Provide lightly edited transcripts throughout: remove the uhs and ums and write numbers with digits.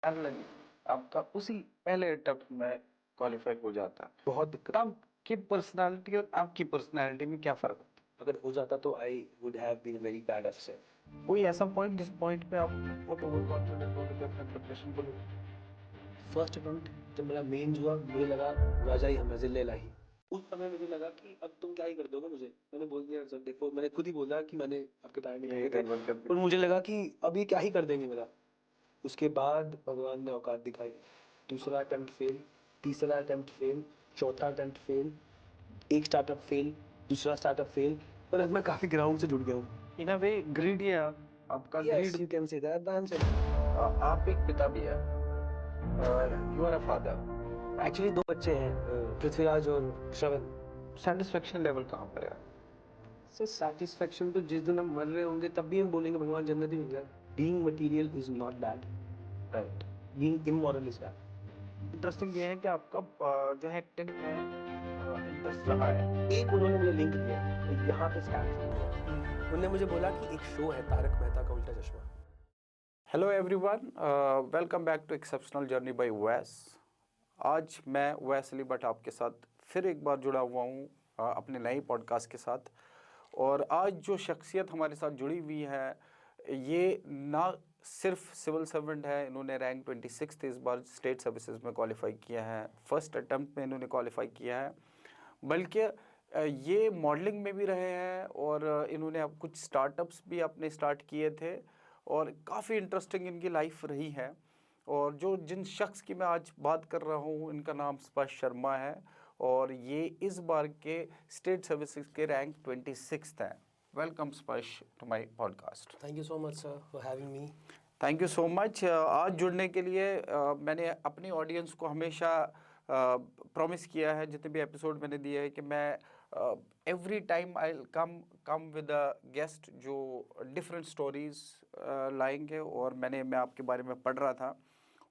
Parallelly आपका उसी पहले अटेम्प्ट में क्वालिफाई हो जाता। बहुत दिक्कत। तब की पर्सनालिटी और आपकी पर्सनालिटी में क्या फर्क होता? अगर हो जाता तो I would have been very bad अफसर। कोई ऐसा पॉइंट जिस पॉइंट पे आप बहुत ओवर कॉन्फिडेंट हो गए अपने प्रिपरेशन को लेकर? फर्स्ट अटेम्प्ट जब मेरा मेंस हुआ मुझे लगा राजा ही हम जिले लाही। उस समय मुझे लगा कि अब तुम क्या ही कर दोगे मुझे। मैंने बोल दिया सर देखो मैंने खुद ही बोला कि मैंने आपके पैर नहीं यही पकड़े थे। गड़बड़ कर दी। और मुझे लगा कि अब ये क्या ही कर देंगे मेरा। उसके बाद भगवान ने औकात दिखाई। दूसरा अटेम्प्ट फेल, तीसरा अटेम्प्ट फेल, चौथा अटेम्प्ट फेल, एक स्टार्टअप फेल, दूसरा स्टार्टअप फेल। पर अब मैं काफी ग्राउंड से जुड़ गया हूँ। इन अ वे ग्रीडी है आप, आपका yes greed. You can say that that's it. आप एक पिता भी है, you are a father. Actually दो बच्चे हैं, पृथ्वीराज और श्रवण। सेटिस्फेक्शन लेवल कहाँ पर है? सर सेटिस्फेक्शन तो जिस दिन हम मर रहे होंगे तब भी हम बोलेंगे भगवान जन्नत ही मिल जाए। Being material is not bad, right. Being immoral is bad. Interesting ये है कि आपका जो है टेक में इंटरेस्ट रहा है। एक उन्होंने मुझे लिंक दिया यहाँ पे स्कैम शुरू हुआ। उन्होंने मुझे बोला कि एक शो है तारक मेहता का उल्टा चश्मा। Hello everyone, welcome back to exceptional journey by Uwais. आज मैं उवैस अली भट्ट आपके साथ फिर एक बार जुड़ा हुआ हूँ अपने नए पॉडकास्ट के साथ। और आज जो शख्सियत हमारे साथ जुड़ी हुई है ये ना सिर्फ सिविल सर्वेंट है, इन्होंने रैंक 26 इस बार स्टेट सर्विसेज में क्वालिफाई किया है, फर्स्ट अटेम्प्ट में इन्होंने क्वालिफाई किया है, बल्कि ये मॉडलिंग में भी रहे हैं और इन्होंने अब कुछ स्टार्टअप्स भी अपने स्टार्ट किए थे और काफ़ी इंटरेस्टिंग इनकी लाइफ रही है। और जो जिन शख्स की मैं आज बात कर रहा हूँ इनका नाम स्पर्श शर्मा है और ये इस बार के स्टेट सर्विसेज के रैंक 26 हैं। Welcome Sparsh to my podcast. Thank you so much sir for having me. Thank you so much. आज जुड़ने के लिए मैंने अपनी ऑडियंस को हमेशा प्रॉमिस किया है, जितने भी एपिसोड मैंने दिए हैं, कि मैं every time I come with a guest जो डिफरेंट स्टोरीज लाएंगे। और मैं आपके बारे में पढ़ रहा था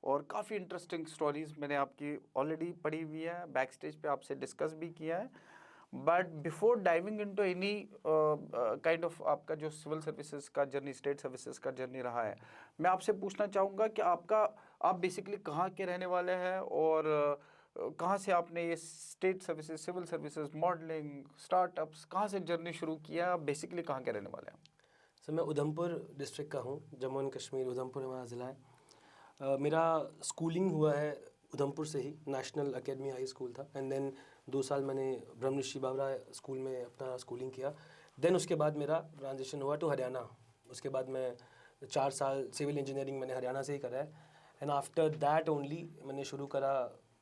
और काफ़ी इंटरेस्टिंग स्टोरीज मैंने आपकी ऑलरेडी पढ़ी हुई है, बैक स्टेज पे आपसे डिस्कस भी किया है। But before diving into any kind of आपका जो सिविल सर्विसेज का जर्नी, स्टेट सर्विसेज का जर्नी रहा है, मैं आपसे पूछना चाहूँगा कि आप बेसिकली कहाँ के रहने वाले हैं और कहाँ से आपने ये state services, civil services, modelling, startups, कहाँ से जर्नी शुरू किया? बेसिकली कहाँ के रहने वाले हैं? सर मैं उधमपुर डिस्ट्रिक्ट का हूँ, जम्मू एंड कश्मीर, उधमपुर हमारा ज़िला है। मेरा स्कूलिंग हुआ है उधमपुर से ही, नेशनल एकेडमी हाई स्कूल था। एंड देन 2 साल मैंने ब्रह्मऋषि बाबरा स्कूल में अपना स्कूलिंग किया। देन उसके बाद मेरा ट्रांजिशन हुआ टू हरियाणा। उसके बाद मैं 4 साल सिविल इंजीनियरिंग मैंने हरियाणा से ही करा है। एंड आफ्टर दैट ओनली मैंने शुरू करा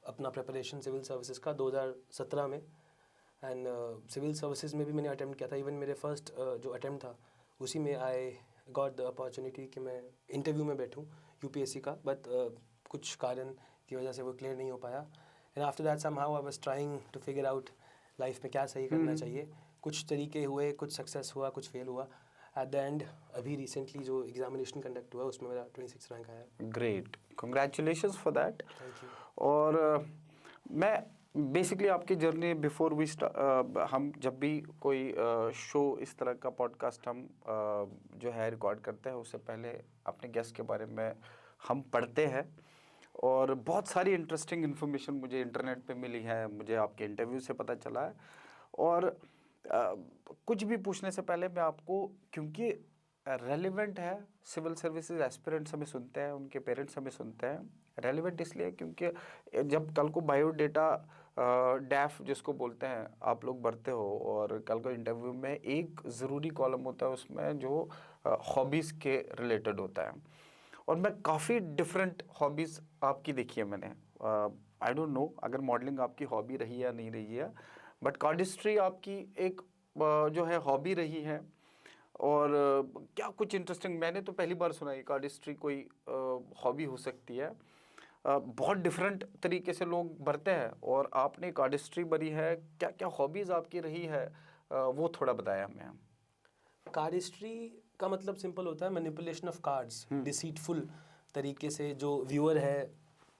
अपना प्रिपरेशन सिविल सर्विसेज का 2017 में। एंड सिविल सर्विसेज में भी मैंने अटेम्प्ट किया था। इवन मेरे फर्स्ट जो अटेम्प्ट था उसी में आई गॉट द अपॉर्चुनिटी कि मैं इंटरव्यू में बैठूं यूपीएससी का। बट कुछ कारण की वजह से वो क्लियर नहीं हो पाया। And after that somehow I was trying to figure out life में क्या सही करना चाहिए। कुछ तरीके हुए, कुछ सक्सेस हुआ, कुछ फेल हुआ। एट द एंड अभी रिसेंटली जो एग्जामिनेशन कंडक्ट हुआ उसमें मेरा 26 रैंक आया। Great, congratulations for that. Thank you. और मैं बेसिकली आपकी जर्नी बिफोर वी हम जब भी कोई शो इस तरह का पॉडकास्ट हम जो है रिकॉर्ड करते हैं, उससे पहले अपने गेस्ट के बारे में हम पढ़ते हैं और बहुत सारी इंटरेस्टिंग इन्फॉर्मेशन मुझे इंटरनेट पे मिली है, मुझे आपके इंटरव्यू से पता चला है। और कुछ भी पूछने से पहले मैं आपको, क्योंकि रेलिवेंट है, सिविल सर्विसेज एस्पिरेंट्स हमें सुनते हैं, उनके पेरेंट्स हमें सुनते हैं, रेलिवेंट इसलिए क्योंकि जब कल को बायोडेटा डैफ जिसको बोलते हैं आप लोग भरते हो और कल को इंटरव्यू में एक ज़रूरी कॉलम होता है उसमें जो हॉबीज़ के रिलेटेड होता है। और मैं काफ़ी डिफरेंट हॉबीज़ आपकी देखी है मैंने। आई डोंट नो अगर मॉडलिंग आपकी हॉबी रही है या नहीं रही है, बट कार्डिस्ट्री आपकी एक जो है हॉबी रही है। और क्या कुछ इंटरेस्टिंग, मैंने तो पहली बार सुना है कार्डिस्ट्री कोई हॉबी हो सकती है। बहुत डिफरेंट तरीके से लोग भरते हैं और आपने कार्डिस्ट्री भरी है। क्या क्या हॉबीज़ आपकी रही है वो थोड़ा बताया हमें। कार्डिस्ट्री का मतलब सिंपल होता है मैनिपुलेशन ऑफ कार्ड्स, डिसीटफुल तरीके से जो व्यूअर है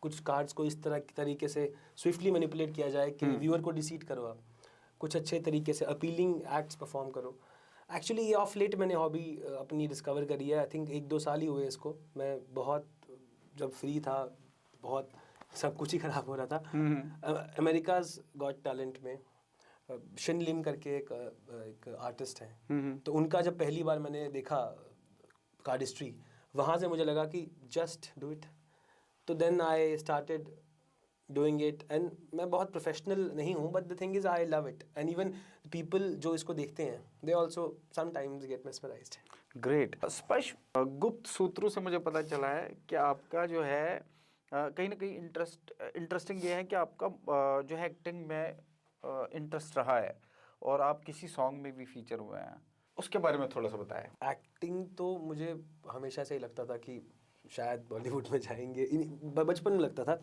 कुछ कार्ड्स को इस तरह तरीके से स्विफ्टली मैनिपुलेट किया जाए कि व्यूअर को डिसीट करो आप, कुछ अच्छे तरीके से अपीलिंग एक्ट्स परफॉर्म करो। एक्चुअली ये ऑफ लेट मैंने हॉबी अपनी डिस्कवर करी है। आई थिंक 1-2 साल ही हुए इसको। मैं बहुत जब फ्री था बहुत सब कुछ ही खराब हो रहा था। अमेरिकाज गॉट टैलेंट में शिन लिम करके एक आर्टिस्ट हैं, तो उनका जब पहली बार मैंने देखा कार्डिस्ट्री, वहाँ से मुझे लगा कि जस्ट डू इट। तो then I started doing it, and मैं बहुत प्रोफेशनल नहीं हूँ, but the thing is I love it, and even people जो इसको देखते हैं they also sometimes get mesmerised. Great. Sparsh, गुप्त सूत्रों से मुझे पता चला है कि आपका जो है कहीं ना कहीं इंटरेस्टिंग ये है कि आपका जो है एक्टिंग में इंटरेस्ट रहा है और आप किसी सॉन्ग में भी फीचर हुए हैं, उसके बारे में थोड़ा सा बताएं। एक्टिंग तो मुझे हमेशा से ही लगता था कि शायद बॉलीवुड में जाएंगे, बचपन में लगता था।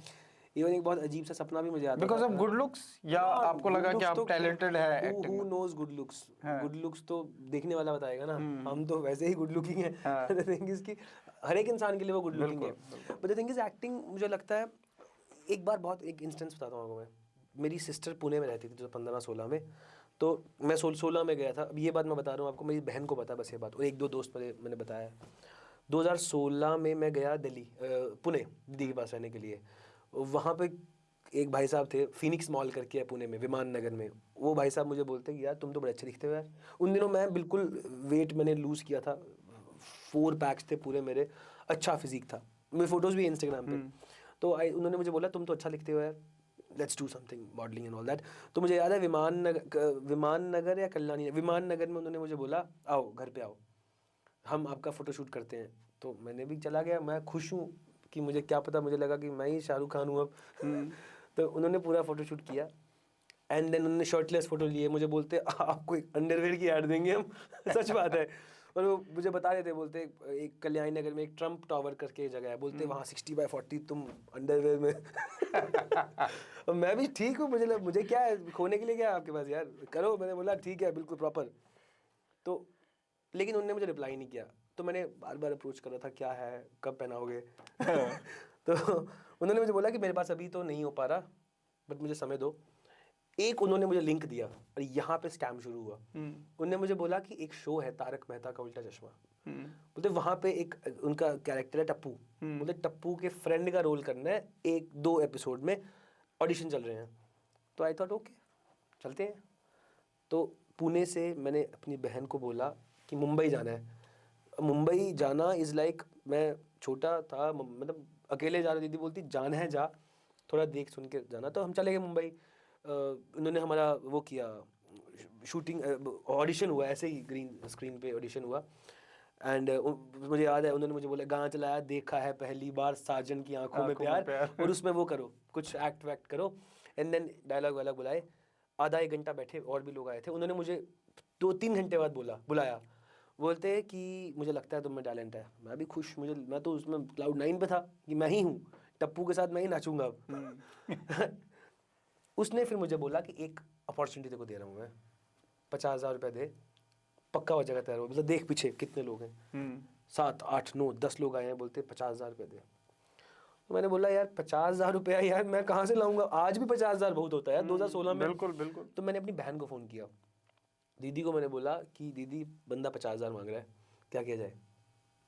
इवन एक बहुत अजीब सा सपना भी मुझे आता बिकॉज था। ऑफ गुड लुक्स, या आपको लगा कि आप टैलेंटेड है एक्टिंग हु में? Nose good looks? हाँ। गुड लुक्स तो देखने वाला बताएगा ना, हम तो वैसे ही गुड लुकिंग है। हाँ। द थिंग इज कि हर एक इंसान के लिए वो गुड लुकिंग है, but the thing is acting मुझे लगता है। एक बार बहुत एक इंस्टेंस बताता हूँ आपको मैं। मेरी सिस्टर पुणे में रहती थी जो 15-16 में, तो मैं 16 में गया था। अब ये बात मैं बता रहा हूँ आपको, मेरी बहन को पता बस ये बात, और एक दो दोस्त मैंने बताया। 2016 में मैं गया दिल्ली, पुणे दीदी के पास रहने के लिए। वहाँ पे एक भाई साहब थे, फिनिक्स मॉल करके है पुणे में, विमान नगर में। वो भाई साहब मुझे बोलते कि यार तुम तो बड़े अच्छे दिखते हो यार। उन दिनों मैं बिल्कुल वेट मैंने लूज़ किया था, 4 पैक्स थे पूरे मेरे, अच्छा फिजिक था, मेरे फोटोज़ भी इंस्टाग्राम पे। तो उन्होंने मुझे बोला तुम तो अच्छा लिखते हो यार, let's do something modelling and all that. तो मुझे याद है विमान नगर या कल्याणी, विमान नगर में उन्होंने मुझे बोला आओ घर पे आओ, हम आपका फ़ोटोशूट करते हैं। तो मैंने भी चला गया, मैं खुश हूँ कि मुझे क्या पता, मुझे लगा कि मैं ही शाहरुख खान हूँ अब। तो उन्होंने पूरा फ़ोटोशूट किया, एंड देन उन्होंने शर्टलेस फ़ोटो लिए। मुझे बोलते आपको एक अंडरवेयर की ऐड देंगे हम। सच बात है। और वो मुझे बता रहे थे, बोलते एक कल्याणी नगर में एक ट्रम्प टावर करके जगह है, बोलते वहाँ 60x40 तुम अंडरवेयर में। और मैं भी ठीक हूँ, मुझे क्या है, खोने के लिए क्या है आपके पास यार, करो। मैंने बोला ठीक है बिल्कुल प्रॉपर। तो लेकिन उन्होंने मुझे रिप्लाई नहीं किया, तो मैंने बार बार अप्रोच कर रहा था क्या है, कब पहनाओगे। तो उन्होंने मुझे बोला कि मेरे पास अभी तो नहीं हो पा रहा, बट मुझे समय दो। एक उन्होंने मुझे लिंक दिया, और यहाँ पे स्कैम शुरू हुआ। उन्होंने मुझे बोला कि एक शो है तारक मेहता का उल्टा चश्मा, बोलते वहाँ पे एक उनका कैरेक्टर है टप्पू, बोलते टप्पू के फ्रेंड का रोल करना है 1-2 एपिसोड में, ऑडिशन चल रहे हैं। तो आई थॉट ओके चलते हैं। तो पुणे से मैंने अपनी बहन को बोला कि मुंबई जाना है। मुंबई जाना इज़ लाइक, मैं छोटा था, मतलब अकेले जा रही, दीदी बोलती जाना है जा, थोड़ा देख सुन के जाना। तो हम चले गए मुंबई। उन्होंने हमारा वो किया, शूटिंग ऑडिशन हुआ, ऐसे ही ग्रीन स्क्रीन पे ऑडिशन हुआ। एंड मुझे याद है उन्होंने मुझे बोला गाना चलाया, देखा है पहली बार साजन की आंखों में प्यार, और उसमें वो करो, कुछ एक्ट वैक्ट करो। एंड देन डायलॉग वायलॉग बुलाए, आधा 1 घंटा बैठे, और भी लोग आए थे। उन्होंने मुझे 2-3 घंटे बाद बुलाया, बोलते कि मुझे लगता है तुम में टैलेंट है। मैं भी खुश, मैं तो उसमें क्लाउड 9 पे था कि मैं ही हूँ, टप्पू के साथ मैं ही नाचूंगा अब। उसने फिर मुझे बोला कि एक अपॉर्चुनिटी तेरे को दे रहा हूँ मैं, 50,000 रुपये दे, पक्का हो जाएगा तेरा। मतलब देख पीछे कितने लोग हैं, 7, 8, 9, 10 लोग आए हैं, बोलते 50,000 रुपये दे। तो मैंने बोला यार 50,000 रुपया यार मैं कहाँ से लाऊंगा, आज भी 50,000 बहुत होता है यार 2016 में। बिल्कुल बिल्कुल। तो मैंने अपनी बहन को फ़ोन किया, दीदी को मैंने बोला कि दीदी बंदा 50,000 मांग रहा है, क्या किया जाए।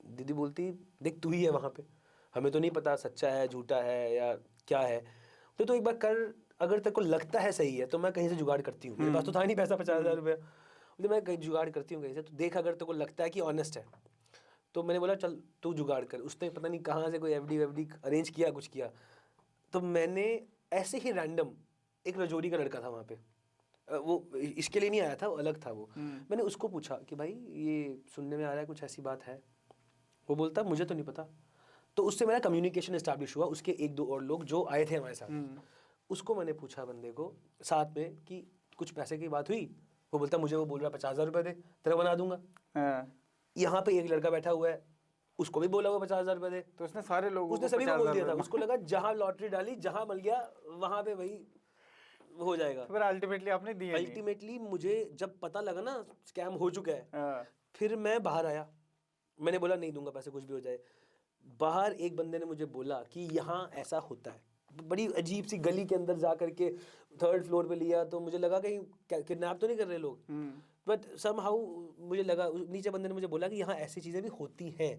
दीदी बोलती देख तू ही है वहाँ पे, हमें तो नहीं पता सच्चा है झूठा है या क्या है, तो एक बार कर, अगर तेरे को लगता है सही है तो मैं कहीं से जुगाड़ करती हूँ, मेरे पास तो था नहीं पैसा 50,000 रुपया, तो मैं कहीं जुगाड़ करती हूँ कहीं से, तो देख अगर तेरे को लगता है कि ऑनेस्ट है। तो मैंने बोला चल तू जुगाड़ कर। उसने पता नहीं कहाँ से कोई एफडी वेफडी अरेंज किया, कुछ किया। तो मैंने ऐसे ही रैंडम, एक रजौरी का लड़का था वहाँ पे, वो इसके लिए नहीं आया था, वो अलग था वो। मैंने उसको पूछा कि भाई ये सुनने में आ रहा है कुछ ऐसी बात है। वो बोलता मुझे तो नहीं पता। तो उससे मेरा कम्युनिकेशन इस्टेब्लिश हुआ, उसके 1-2 और लोग जो आए थे हमारे साथ, उसको मैंने पूछा बंदे को साथ में कि कुछ पैसे की बात हुई। वो बोलता मुझे वो बोल रहा 50,000 रुपये दे, तेरा बना दूंगा। यहाँ पे एक लड़का बैठा हुआ है, उसको भी बोला हुआ 50,000 रुपये दे। तो उसने सारे लोगों उसने सभी को बोल दिया था, उसको लगा जहाँ लॉटरी डाली जहाँ मिल गया वहाँ पे वही हो जाएगा। फिर अल्टीमेटली आपने दिए नहीं। अल्टीमेटली मुझे जब पता लगा ना स्कैम हो चुका है, फिर मैं बाहर आया, मैंने बोला नहीं दूंगा पैसे कुछ भी हो जाए। बाहर एक बंदे ने मुझे बोला कि यहाँ ऐसा होता है, बड़ी अजीब सी गली के अंदर जा करके 3rd फ्लोर पे लिया, तो मुझे लगा कहीं किडनैप तो नहीं कर रहे लोग, बट समहाउ मुझे लगा, नीचे बंदे ने मुझे बोला कि यहाँ ऐसी चीज़ें भी होती हैं।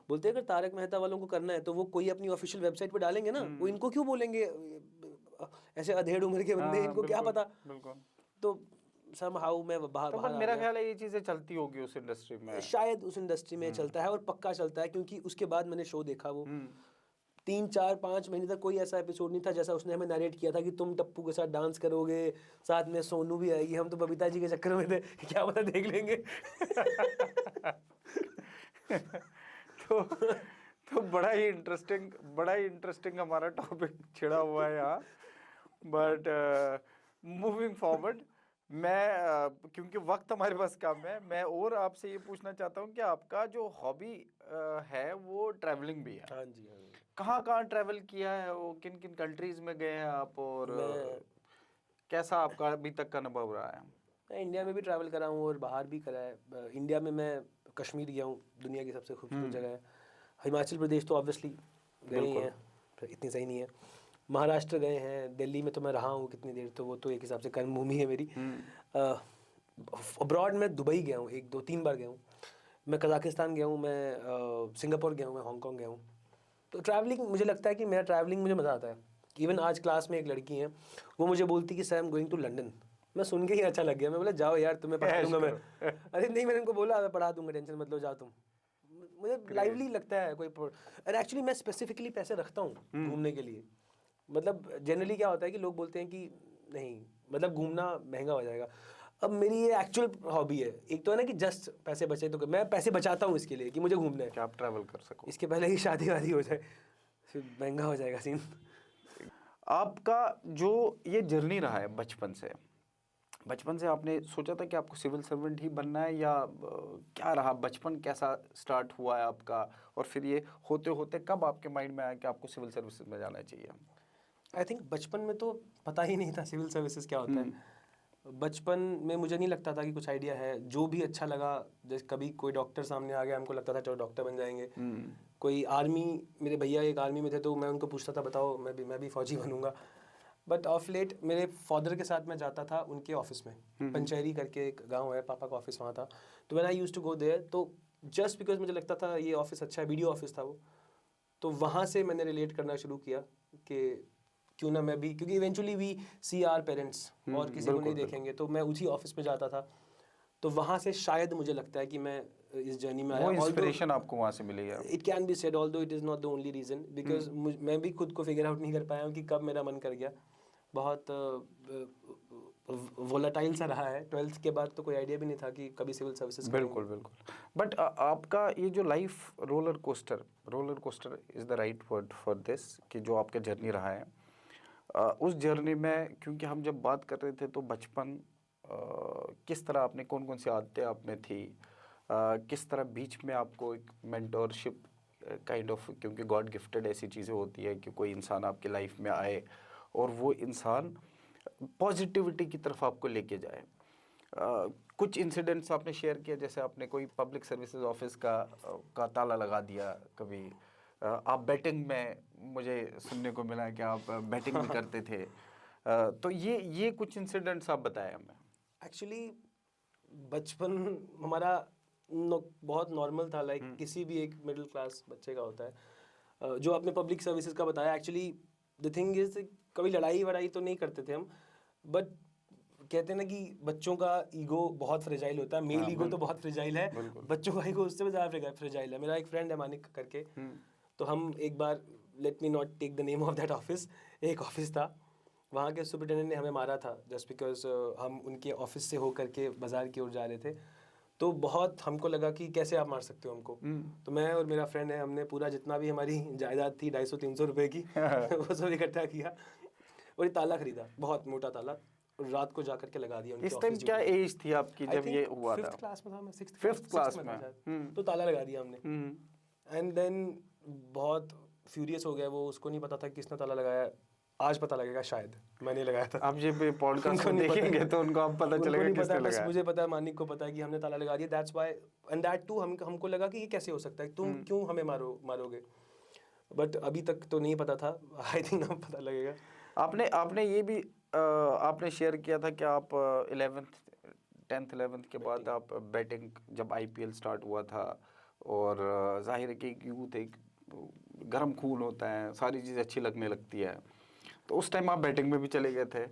बोलते हैं अगर तारक मेहता वालों को करना है तो वो कोई अपनी ऑफिशियल वेबसाइट पे डालेंगे ना, वो इनको क्यों बोलेंगे ऐसे अधेड़ उम्र के बंदे, इनको क्या पता। तो समहाउ मैं बाहर तो बाहर मेरा ख्याल है ये चीजें चलती होगी उस इंडस्ट्री में, शायद उस इंडस्ट्री में चलता है, और पक्का चलता है, क्योंकि उसके बाद मैंने शो देखा, वो 3-4-5 महीने तक कोई ऐसा एपिसोड नहीं था जैसा उसने हमें नरेट किया था कि तुम टप्पू के साथ डांस करोगे, साथ में सोनू भी आएगी, हम तो बबीता जी के चक्कर में थे क्या पता देख लेंगे। तो बड़ा ही इंटरेस्टिंग हमारा टॉपिक छिड़ा हुआ है यहाँ, बट मूविंग फॉरवर्ड मैं क्योंकि वक्त हमारे पास कम है, मैं और आपसे ये पूछना चाहता हूँ कि आपका जो हॉबी है वो ट्रैवलिंग भी है। हाँ जी, हाँ जी। कहाँ ट्रैवल किया है, वो किन किन कंट्रीज में गए हैं आप, और कैसा आपका अभी तक का अनुभव रहा है? मैं इंडिया में भी ट्रैवल करा हूँ और बाहर भी करा है। इंडिया में मैं कश्मीर गया हूँ, दुनिया की सबसे खूबसूरत जगह है। हिमाचल प्रदेश तो ऑब्वियसली गए हैं, इतनी सही नहीं है। महाराष्ट्र गए हैं, दिल्ली में तो मैं रहा हूँ कितनी देर, तो वो तो एक हिसाब से कर्म भूमि है मेरी। अब्रॉड में दुबई गया हूँ 1-2-3 बार गया हूँ, मैं कजाकिस्तान गया हूँ, मैं सिंगापुर गया हूँ, मैं हांगकॉन्ग गया हूँ। तो ट्रैवलिंग, मुझे लगता है कि मेरा ट्रैवलिंग मुझे मज़ा आता है। इवन आज क्लास में एक लड़की है, वो मुझे बोलती कि sir I am going to London. मैं सुन के ही अच्छा लग गया, मैं बोला जाओ यार, तुम्हें पढ़ा दूंगा मैं। अरे नहीं, मैंने उनको बोला मैं पढ़ा दूंगा, टेंशन मत लो, जाओ तुम। मुझे लाइवली लगता है कोई, और एक्चुअली मैं स्पेसिफिकली पैसे रखता हूँ घूमने के लिए। मतलब जनरली क्या होता है कि लोग बोलते हैं कि नहीं, मतलब घूमना महंगा हो जाएगा। अब मेरी ये एक्चुअल हॉबी है। एक तो है ना कि जस्ट पैसे बचे, तो मैं पैसे बचाता हूँ इसके लिए कि मुझे घूमना है, कि आप ट्रैवल कर सको। इसके पहले ही शादी वादी हो जाए फिर महंगा हो जाएगा सीन। आपका जो ये जर्नी रहा है बचपन से आपने सोचा था कि आपको सिविल सर्वेंट ही बनना है, या क्या रहा बचपन, कैसा स्टार्ट हुआ है आपका, और फिर ये होते होते कब आपके माइंड में आया कि आपको सिविल सर्विसेज में जाना चाहिए? आई थिंक बचपन में तो पता ही नहीं था सिविल सर्विसेज क्या होता है। बचपन में मुझे नहीं लगता था कि कुछ आइडिया है, जो भी अच्छा लगा, जैसे कभी कोई डॉक्टर सामने आ गया, हमको लगता था चलो डॉक्टर बन जाएंगे। कोई आर्मी, मेरे भैया एक आर्मी में थे, तो मैं उनको पूछता था बताओ मैं भी फौजी बनूंगा। बट ऑफ लेट मेरे फादर के साथ मैं जाता था उनके ऑफिस में, पंचेरी करके एक गांव है, पापा का ऑफिस वहाँ था। तो when I used to go there, तो जस्ट बिकॉज मुझे लगता था ये ऑफिस अच्छा है, वीडियो ऑफिस था वो, तो वहाँ से मैंने रिलेट करना शुरू किया कि क्यों ना मैं भी, क्योंकि eventually we see our parents, और किसी को नहीं देखेंगे, तो मैं उसी ऑफिस में जाता था। तो वहाँ से शायद मुझे लगता है कि मैं इस जर्नी में आया। वो इंस्पिरेशन आपको वहाँ से मिली है? It can be said, although it is not the only reason, because मैं भी खुद को फिगर आउट नहीं कर पाया हूँ कि कब मेरा मन कर गया। बहुत वोलाटाइल सा रहा है। 12th के बाद तो कोई आइडिया भी नहीं था कि कभी सिविल सर्विसेज। बिल्कुल। बट आपका ये जो life roller coaster is the right word for this, कि जो आपका जर्नी रहा है, उस जर्नी में, क्योंकि हम जब बात कर रहे थे तो बचपन किस तरह आपने, कौन कौन सी आदतें आप में थी, किस तरह बीच में आपको एक मेंटोरशिप काइंड ऑफ, क्योंकि गॉड गिफ्टेड ऐसी चीज़ें होती है कि कोई इंसान आपके लाइफ में आए और वो इंसान पॉजिटिविटी की तरफ आपको लेके जाए। कुछ इंसिडेंट्स आपने शेयर किया, जैसे आपने कोई पब्लिक सर्विसेज ऑफिस का ताला लगा दिया कभी, आप बैटिंग में, मुझे सुनने को मिला कि आप बैटिंग भी करते थे, तो ये कुछ इंसिडेंट्स आप बताएं हमें। एक्चुअली बचपन हमारा बहुत नॉर्मल था, लाइक किसी भी एक मिडिल क्लास बच्चे का होता है। जो आपने पब्लिक सर्विसेज का बताया, एक्चुअली द थिंग इज, कभी लड़ाई वड़ाई तो नहीं करते थे हम, बट कहते हैं ना कि बच्चों का ईगो बहुत फ्रेजाइल होता है। मेल ईगो तो बहुत फ्रेजाइल है, बच्चों का ईगो उससे भी ज़्यादा फ्रेजाइल है। मेरा एक फ्रेंड है मानिक करके, तो हम एक बार, let me not take the name of that office, एक ऑफिस था, वहाँ के सुपरिटेंडेंट ने हमें मारा था जस्ट बिकॉज हम उनके ऑफिस से होकर के बाज़ार की ओर जा रहे थे। तो बहुत हमको लगा कि कैसे आप मार सकते हो हमको। तो मैं और मेरा फ्रेंड है, हमने पूरा जितना भी हमारी जायदाद थी 250-300 रुपये की वो सब इकट्ठा किया और ये ताला खरीदा, बहुत मोटा ताला, और रात को जा करके लगा दिया। इस टाइम क्या एज थी आपकी जब ये हुआ था? 5th क्लास में था मैं, 5th क्लास में। तो ताला लगा दिया हमने, एंड देन बहुत फ्यूरियस हो गया वो, उसको नहीं पता था किसने ताला लगाया। आज पता लगेगा शायद मैंने लगाया था। आप जब पॉडकास्ट में देखेंगे तो उनको अब पता चलेगा किसने लगाया। मुझे पता है, मानिक को पता है कि हमने ताला लगा दिया। That's why, and that too हमको लगा कि ये कैसे हो सकता है, तुम क्यों हमें मारोगे। बट अभी तक तो नहीं पता था, आई थिंक ना पता लगेगा। आपने आपने ये भी आपने शेयर किया था कि आप 11th के बाद आप बैटिंग, जब आईपीएल स्टार्ट हुआ था, और जाहिर है कि एक यूथ एक गर्म खून होता है, सारी चीज़ अच्छी लगने लगती है, तो उस टाइम आप बैटिंग में भी चले गए थे।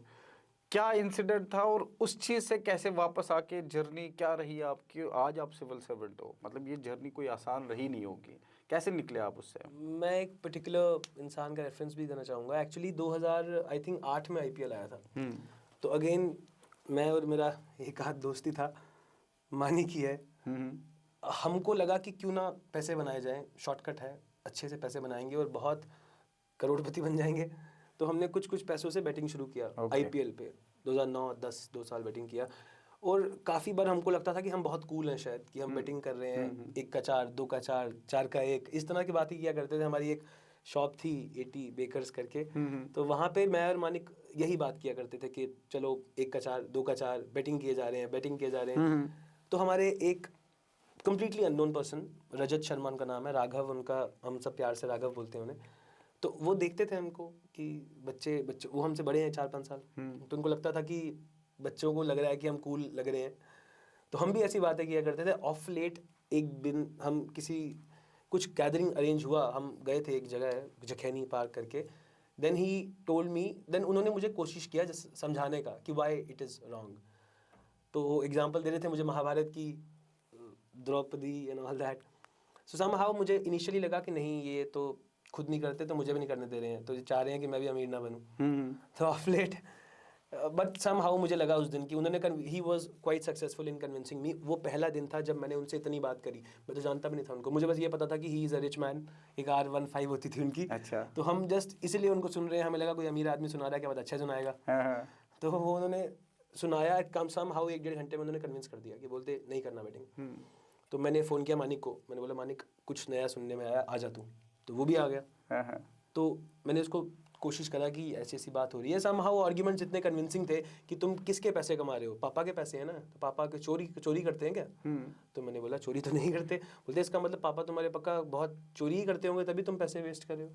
क्या इंसिडेंट था और उस चीज़ से कैसे वापस आके जर्नी क्या रही आपकी? आज आप सिविल सर्वेंट हो, मतलब ये जर्नी कोई आसान रही नहीं होगी, कैसे निकले आप उससे? मैं एक पर्टिकुलर इंसान का रेफरेंस भी देना चाहूँगा। एक्चुअली 2000 आई थिंक 8 में आईपीएल आया था। तो अगेन मैं और मेरा एक आध दोस्ती था, मानी की है। हमको लगा कि क्यों ना पैसे बनाए जाएं, शॉर्टकट है, अच्छे से पैसे बनाएंगे और बहुत करोड़पति बन जाएंगे। तो हमने कुछ कुछ पैसों से बैटिंग शुरू किया आईपीएल पे। 2009-10 2 साल बैटिंग किया, और काफ़ी बार हमको लगता था कि हम बहुत कूल हैं शायद, कि हम बैटिंग कर रहे हैं, 1 का 4, 2 का 4, 4 का 1, इस तरह की बातें किया करते थे। हमारी एक शॉप थी 80 बेकर्स करके, तो वहाँ पे मैं और मानिक यही बात किया करते थे कि चलो 1 का 4, 2 का 4 बैटिंग किए जा रहे हैं, बैटिंग किए जा रहे हैं। तो हमारे एक completely unknown person, Rajat Sharma उनका नाम है, राघव उनका, हम सब प्यार से राघव बोलते हैं उन्हें। तो वो देखते थे हमको कि बच्चे बच्चे वो हमसे बड़े हैं 4-5 साल, तो उनको लगता था कि बच्चों को लग रहा है कि हम कूल लग रहे हैं। तो हम भी ऐसी बातें किया करते थे। ऑफ लेट एक दिन हम किसी कुछ गैदरिंग अरेंज हुआ, हम गए थे एक जगह है जखैनी पार्क करके। Then he told me, then उन्होंने मुझे कोशिश किया समझाने का कि वाई इट इज़ रॉन्ग। तो एग्जाम्पल दे रहे थे मुझे महाभारत की, Draupadi and all that. So somehow मुझे इनिशियली लगा कि नहीं, ये तो खुद नहीं करते तो मुझे भी नहीं करने दे रहे हैं, तो ये चाह रहे हैं कि मैं भी अमीर ना बनूं। तो ऑफ लेट बट समहाउ मुझे लगा उस दिन कि उन्होंने, he was quite successful in convincing मी। वो पहला दिन था जब मैंने उनसे इतनी बात करी। मैं तो जानता भी नहीं था उनको, मुझे बस ये पता था कि he is a rich man, एक R15 होती थी उनकी। अच्छा। तो हम जस्ट इसीलिए उनको सुन रहे हैं, हमें लगा कोई अमीर आदमी सुना रहा है, क्या बात, अच्छा सुनाएगा। तो वो उन्होंने सुनाया, कम समहाउ 1-1.5 घंटे में उन्होंने कन्विंस कर दिया कि बोलते नहीं करना बैटिंग। तो मैंने फ़ोन किया मानिक को, मैंने बोला मानिक कुछ नया सुनने में आया, आ जा तू। तो वो भी आ गया। तो मैंने उसको कोशिश करा कि ऐसी ऐसी बात हो रही है। समहाउ आर्ग्यूमेंट्स इतने कन्विंसिंग थे कि तुम किसके पैसे कमा रहे हो, पापा के पैसे हैं ना, तो पापा के चोरी करते हैं क्या? तो मैंने बोला चोरी तो नहीं करते। बोलते इसका मतलब पापा तुम्हारे पक्का बहुत चोरी ही करते होंगे, तभी तुम पैसे वेस्ट कर रहे हो।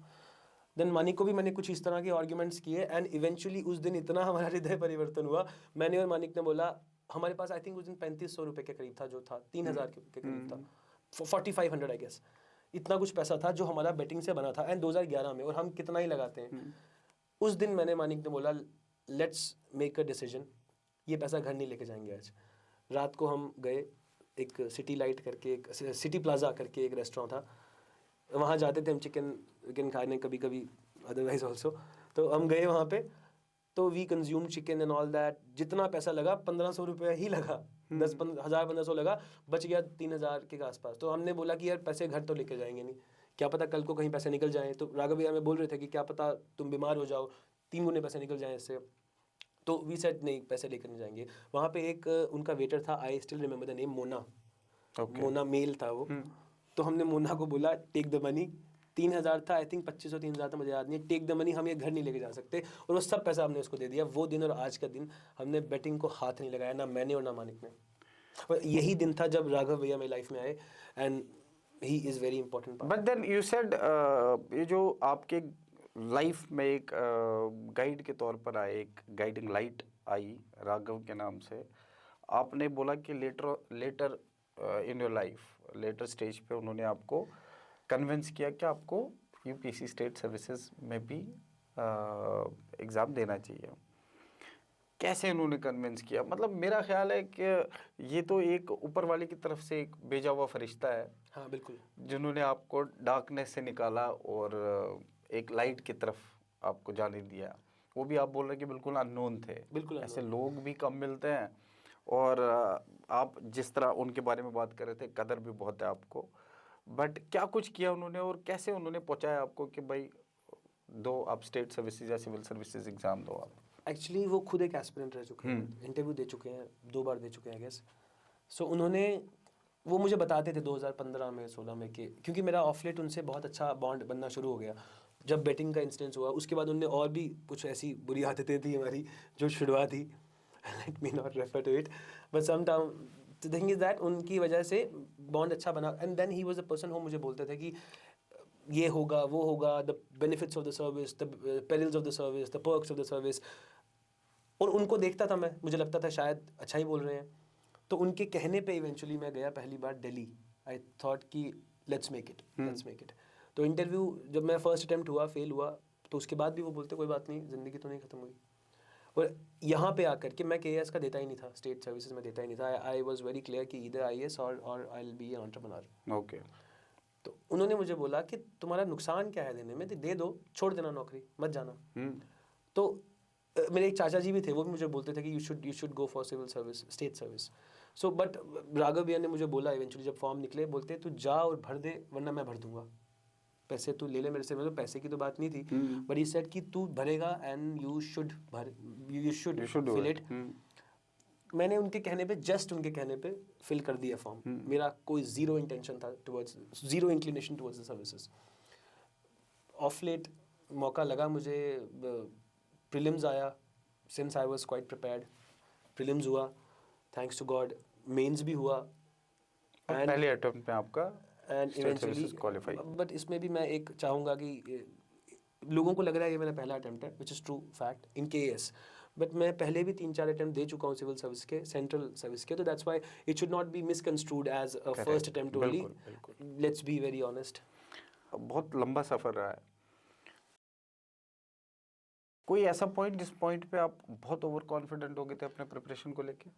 देन मानिक को भी मैंने कुछ इस तरह के आर्ग्यूमेंट्स किए, एंड इवेंचुअली उस दिन इतना हमारा हृदय परिवर्तन हुआ। मैंने और मानिक ने बोला, हमारे पास आई थिंक उस दिन 3500 रुपये के करीब था, जो था 3000 के करीब था, 4500 आई गेस, इतना कुछ पैसा था जो हमारा बैटिंग से बना था, एंड 2011 में, और हम कितना ही लगाते हैं। उस दिन मैंने मानिक ने बोला लेट्स मेक अ डिसीजन, ये पैसा घर नहीं लेके जाएंगे आज। रात को हम गए एक सिटी लाइट करके, एक सिटी प्लाजा करके एक रेस्टोरेंट था, वहाँ जाते थे हम चिकन खाने कभी कभी, अदरवाइज ऑल्सो। तो हम गए वहाँ पे, तो we consume chicken and all that. जितना पैसा लगा 1500 रुपये ही लगा, 10,000-1500 लगा, बच गया 3000 के आसपास। तो हमने बोला कि यार पैसे घर तो लेके जाएंगे नहीं, क्या पता कल को कहीं पैसे निकल जाएं। तो राघव भैया हमें बोल रहे थे कि क्या पता तुम बीमार हो जाओ, 3 गुने पैसे निकल जाएं इससे। तो वी सेड नहीं, पैसे लेकर नहीं जाएंगे। वहाँ पे एक उनका वेटर था, I still remember the name, Mona. Mona male था वो। तो हमने मोना को बोला टेक द मनी। 3000 था आई थिंक, 2500-3000 था, मुझे याद नहीं। टेक द मनी, हम ये घर नहीं लेके जा सकते। और वो सब पैसा हमने उसको दे दिया। वो दिन और आज का दिन हमने बैटिंग को हाथ नहीं लगाया, ना मैंने और ना मानिक ने। और यही दिन था जब राघव भैया मेरी लाइफ में आए, and he is very important part. But then you said, ये जो आपके लाइफ में एक गाइड के तौर पर आए, एक गाइडिंग लाइट आई राघव के नाम से, आपने बोला कि later in your life, later stage पे उन्होंने आपको कन्विंस किया कि आपको यूपीएससी स्टेट सर्विसेज में भी एग्ज़ाम देना चाहिए। कैसे उन्होंने कन्विंस किया? मतलब मेरा ख्याल है कि ये तो एक ऊपर वाले की तरफ से एक भेजा हुआ फरिश्ता है। हाँ बिल्कुल, जिन्होंने आपको डार्कनेस से निकाला और एक लाइट की तरफ आपको जाने दिया। वो भी आप बोल रहे हैं कि बिल्कुल अननोन थे। बिल्कुल ऐसे unknown। लोग भी कम मिलते हैं, और आप जिस तरह उनके बारे में बात कर रहे थे, कदर भी बहुत है आपको। बट क्या कुछ किया उन्होंने और कैसे उन्होंने पहुंचाया आपको कि भाई दो आप स्टेट सर्विसेज या सिविल सर्विसेज एग्ज़ाम दो आप? एक्चुअली वो खुद एक एस्पिरेंट रह चुके हैं, इंटरव्यू दे चुके हैं, 2 बार दे चुके हैं आई गेस। सो उन्होंने, वो मुझे बताते थे 2015 में 16 में कि, क्योंकि मेरा ऑफ लेट उनसे बहुत अच्छा बॉन्ड बनना शुरू हो गया जब बैटिंग का इंसिडेंस हुआ। उसके बाद उनने और भी कुछ ऐसी बुरी आदतें थी हमारी जो छुड़वा दी। Let me not refer to it, but some time the thing is that उनकी वजह से बॉन्ड अच्छा बना। And then he was a person, वो मुझे बोलते थे कि ये होगा वो होगा, the benefits of the service, the perils of the service, the perks of the service, और उनको देखता था मैं, मुझे लगता था शायद अच्छा ही बोल रहे हैं। तो उनके कहने पे इवेंचुअली मैं गया पहली बार दिल्ली। आई थॉट कि लेट्स मेक इट। तो इंटरव्यू जब मैं फर्स्ट अटेम्प्ट हुआ, फेल हुआ, तो उसके बाद भी वो बोलते कोई बात नहीं, ज़िंदगी तो नहीं ख़त्म हुई। और यहाँ पे आकर के मैं KAS का देता ही नहीं था, स्टेट सर्विसेज में देता ही नहीं था। आई वॉज वेरी क्लियर कि इधर IAS और आई will B an entrepreneur. Okay. तो उन्होंने मुझे बोला कि तुम्हारा नुकसान क्या है देने में, तो दे दो, छोड़ देना नौकरी, मत जाना। तो मेरे एक चाचा जी भी थे, वो भी मुझे बोलते थे कि you should go for civil service, state service. So but Raghav भैया ने मुझे बोला इवेंचुअली जब फॉर्म निकले, बोलते तू जा और भर दे, वरना मैं भर दूंगा, पैसे तू ले ले मेरे से। मतलब पैसे की तो बात नहीं थी, बट ही सेड कि तू भरेगा and you should fill it. मैंने उनके कहने पे, जस्ट उनके कहने पे फिल कर दिया फॉर्म। मेरा कोई जीरो इंटेंशन था towards, zero inclination towards the services. Of late मौका लगा मुझे, प्रीलिम्स आया, since I was quite prepared, prelims हुआ, थैंक्स टू गॉड, मेंस भी हुआ, पहले अटेम्प्ट में आपका एंड इवेंचुअली क्वालिफाई। बट इसमें भी मैं एक चाहूँगा कि लोगों को लग रहा है ये मेरा पहला अटेम्प्ट है, which is true fact in KAS, but मैं पहले भी 3-4 अटेम्प्ट दे चुका हूँ सिविल सर्विस के, सेंट्रल सर्विस के, तो that's why it should not be misconstrued as a first attempt only. Let's be very honest. बहुत लंबा सफ़र रहा है। कोई ऐसा पॉइंट जिस पॉइंट पे आप बहुत ओवर कॉन्फिडेंट हो गए थे अपने प्रिपरेशन को लेके?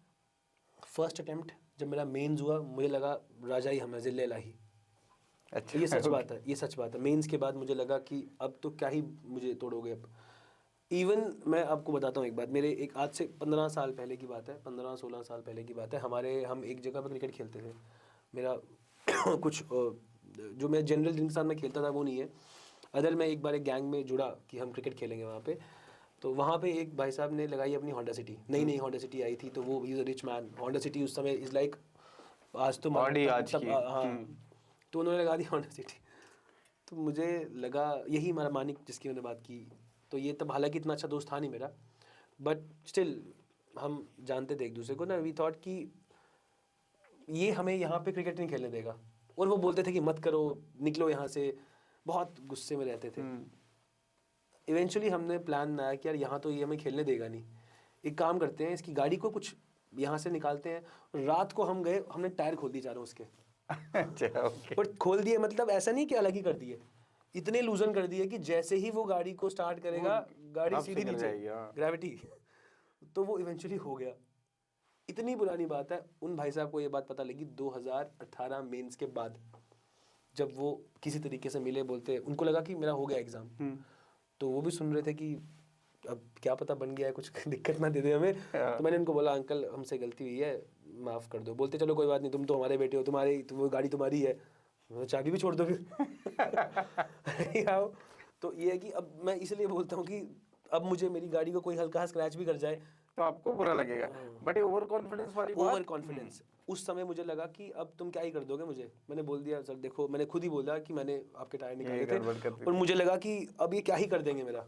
फर्स्ट अटेम्प्ट जब मेरा मेंस हुआ, मुझे लगा राजा ही हम जिले लाही। अच्छा, ये सच बात है, ये सच बात है। मेंस के बाद मुझे लगा कि अब तो क्या ही मुझे तोड़ोगे अब। इवन मैं आपको बताता हूँ एक बात, मेरे एक आज से 15 साल पहले की बात है, 15-16 साल पहले की बात है, हम एक जगह पर क्रिकेट खेलते थे। मेरा कुछ जो मैं जनरल जिनके साथ मैं खेलता था वो नहीं है, अदर मैं एक बार एक गैंग में जुड़ा कि हम क्रिकेट खेलेंगे वहाँ पे। तो वहाँ पे एक भाई साहब ने लगाई अपनी होंडा सिटी, नई होंडा सिटी आई थी, तो वो he is a rich man. Honda city उस समय इज़ लाइक आज तो आज की। हाँ, तो उन्होंने लगा दी होंडा सिटी। तो मुझे लगा यही हमारा मानिक जिसकी मैंने बात की, तो ये तब हालांकि इतना अच्छा दोस्त था नहीं मेरा, बट स्टिल हम जानते थे एक दूसरे को ना। वी थॉट कि ये हमें यहाँ पे क्रिकेट नहीं खेलने देगा, और वो बोलते थे कि मत करो, निकलो यहाँ से, बहुत गुस्से में रहते थे। इवेंचुअली हमने प्लान बनाया कि यार यहाँ तो ये हमें खेलने देगा नहीं, एक काम करते हैं, इसकी गाड़ी को कुछ यहाँ से निकालते हैं। रात को हम गए, हमने टायर खोल दिए चारों उसके। अच्छा, ओके। और खोल दिए मतलब ऐसा नहीं कि अलग ही कर दिए, इतने लूजन कर दिए कि जैसे ही वो गाड़ी को स्टार्ट करेगा, गाड़ी सीधी नीचे, ग्रेविटी। तो वो इवेंचुअली हो गया। इतनी पुरानी बात है, उन भाई साहब को ये बात पता लगी 2018 मेंस के बाद, जब वो किसी तरीके से मिले, बोलते उनको लगा कि मेरा हो गया एग्जाम। तो वो भी सुन रहे थे कि अब क्या पता बन गया है, कुछ दिक्कत ना दे दे हमें। तो मैंने उनको बोला अंकल हमसे गलती हुई है, माफ़ कर दो। बोलते चलो कोई बात नहीं, तुम तो हमारे बेटे हो, वो गाड़ी तुम्हारी है, चाबी भी छोड़ दो फिर। आओ। तो ये है कि अब मैं इसलिए बोलता हूँ कि अब मुझे मेरी गाड़ी को कोई हल्का स्क्रैच भी कर जाए तो आपको बुरा लगेगा, बट ये ओवर कॉन्फिडेंस वाली बात। ओवर कॉन्फिडेंस उस समय मुझे लगा कि अब तुम क्या ही कर दोगे मुझे। मैंने बोल दिया सर देखो, मैंने खुद ही बोला कि मैंने आपके टायर निकाले थे, और मुझे लगा कि अब ये क्या ही कर देंगे मेरा।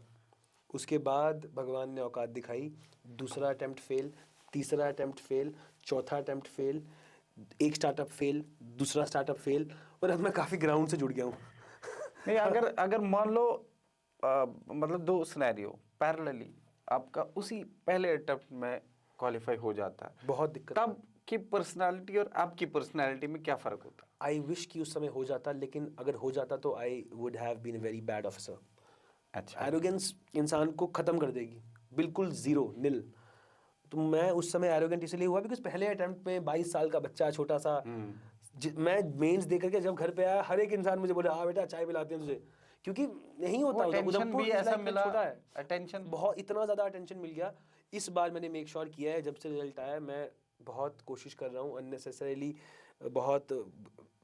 उसके बाद भगवान ने औकात दिखाई, दूसरा अटेम्प्ट फेल, तीसरा अटेम्प्ट फेल, चौथा अटेम्प्ट फेल, एक स्टार्टअप फेल, दूसरा स्टार्टअप फेल, और अब मैं काफ़ी ग्राउंड से जुड़ गया हूँ। नहीं, अगर मान लो मतलब 2 सिनेरियो पैरेलली आपका उसी पहले अटेम्प्ट में क्वालिफाई हो जाता है, बहुत दिक्कत, तब की पर्सनालिटी और आपकी पर्सनालिटी में क्या फ़र्क होता? आई विश कि उस समय हो जाता, लेकिन अगर हो जाता तो I would have been very bad officer. अच्छा, एरोगेंस इंसान को ख़त्म कर देगी, बिल्कुल ज़ीरो, नील। तो मैं उस समय एरोगेंट इसलिए हुआ बिकॉज पहले अटेम्प्ट में 22 साल का बच्चा, छोटा सा, मैं मेंस दे करके जब घर पे आया, हर एक इंसान मुझे बोला हाँ बेटा चाय पिलाते हैं तुझे, क्योंकि नहीं होता उधमपुर भी ऐसा मिला, छोटा है, अटेंशन बहुत इतना ज़्यादा अटेंशन मिल गया। इस बार मैंने मेक श्योर किया है, जब से रिजल्ट आया मैं बहुत कोशिश कर रहा हूँ अननेसेसरीली बहुत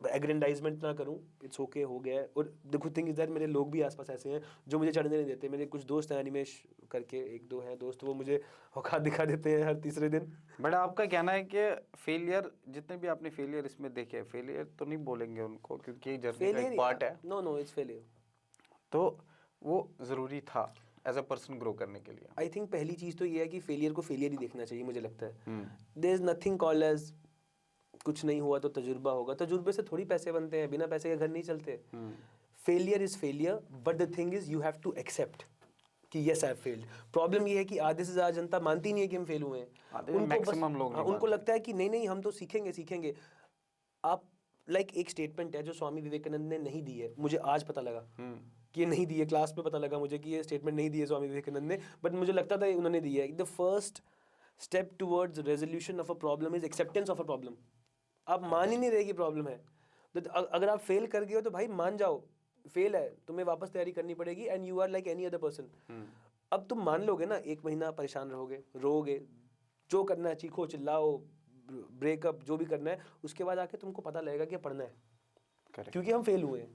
एग्रेंडाइजमेंट ना करूँ। इट्स ओके, हो गया है। और the good thing is that मेरे लोग भी आसपास ऐसे हैं जो मुझे चढ़ने नहीं देते। मेरे कुछ दोस्त हैं, अनिमेश करके 1-2 हैं दोस्त, वो मुझे औकात दिखा देते हैं हर तीसरे दिन। बट आपका कहना है कि फेलियर, जितने भी आपने फेलियर इसमें देखे, फेलियर तो नहीं बोलेंगे उनको क्योंकि जर्नी का एक पार्ट है। No it's failure. तो वो ज़रूरी था एज अ पर्सन ग्रो करने के लिए। आई थिंक पहली चीज़ तो ये है कि फेलियर को फेलियर ही देखना चाहिए, मुझे लगता है। There is nothing called as कुछ नहीं हुआ तो तजुर्बा होगा। तजुर्बे से थोड़ी पैसे बनते हैं, बिना पैसे के घर नहीं चलते। Failure is failure, but the thing is you have to accept कि यस आई फेल्ड। प्रॉब्लम ये है कि आधे से ज़्यादा जनता मानती नहीं है कि हम फेल हुए हैं। maximum लोग नहीं उनको मानते। लगता है कि नहीं नहीं हम तो सीखेंगे। आप एक स्टेटमेंट है जो स्वामी विवेकानंद ने नहीं दी है, मुझे आज पता लगा कि ये नहीं दी है, क्लास में पता लगा मुझे कि ये स्टेटमेंट नहीं दी है स्वामी विवेकानंद ने, बट मुझे लगता था उन्होंने दी है। The first step towards resolution of a problem is acceptance of a problem. आप मान ही नहीं रहे कि प्रॉब्लम है, तो अगर आप फेल कर गए हो तो भाई मान जाओ फेल है, तुम्हें वापस तैयारी करनी पड़ेगी, and you are like any other person. अब तुम मान लोगे ना, 1 महीना परेशान रहोगे, रोओगे, जो करना है चीखो चिल्लाओ, ब्रेकअप जो भी करना है, उसके बाद आके तुमको पता लगेगा कि पढ़ना है, Correct. क्योंकि हम फेल हुए हैं।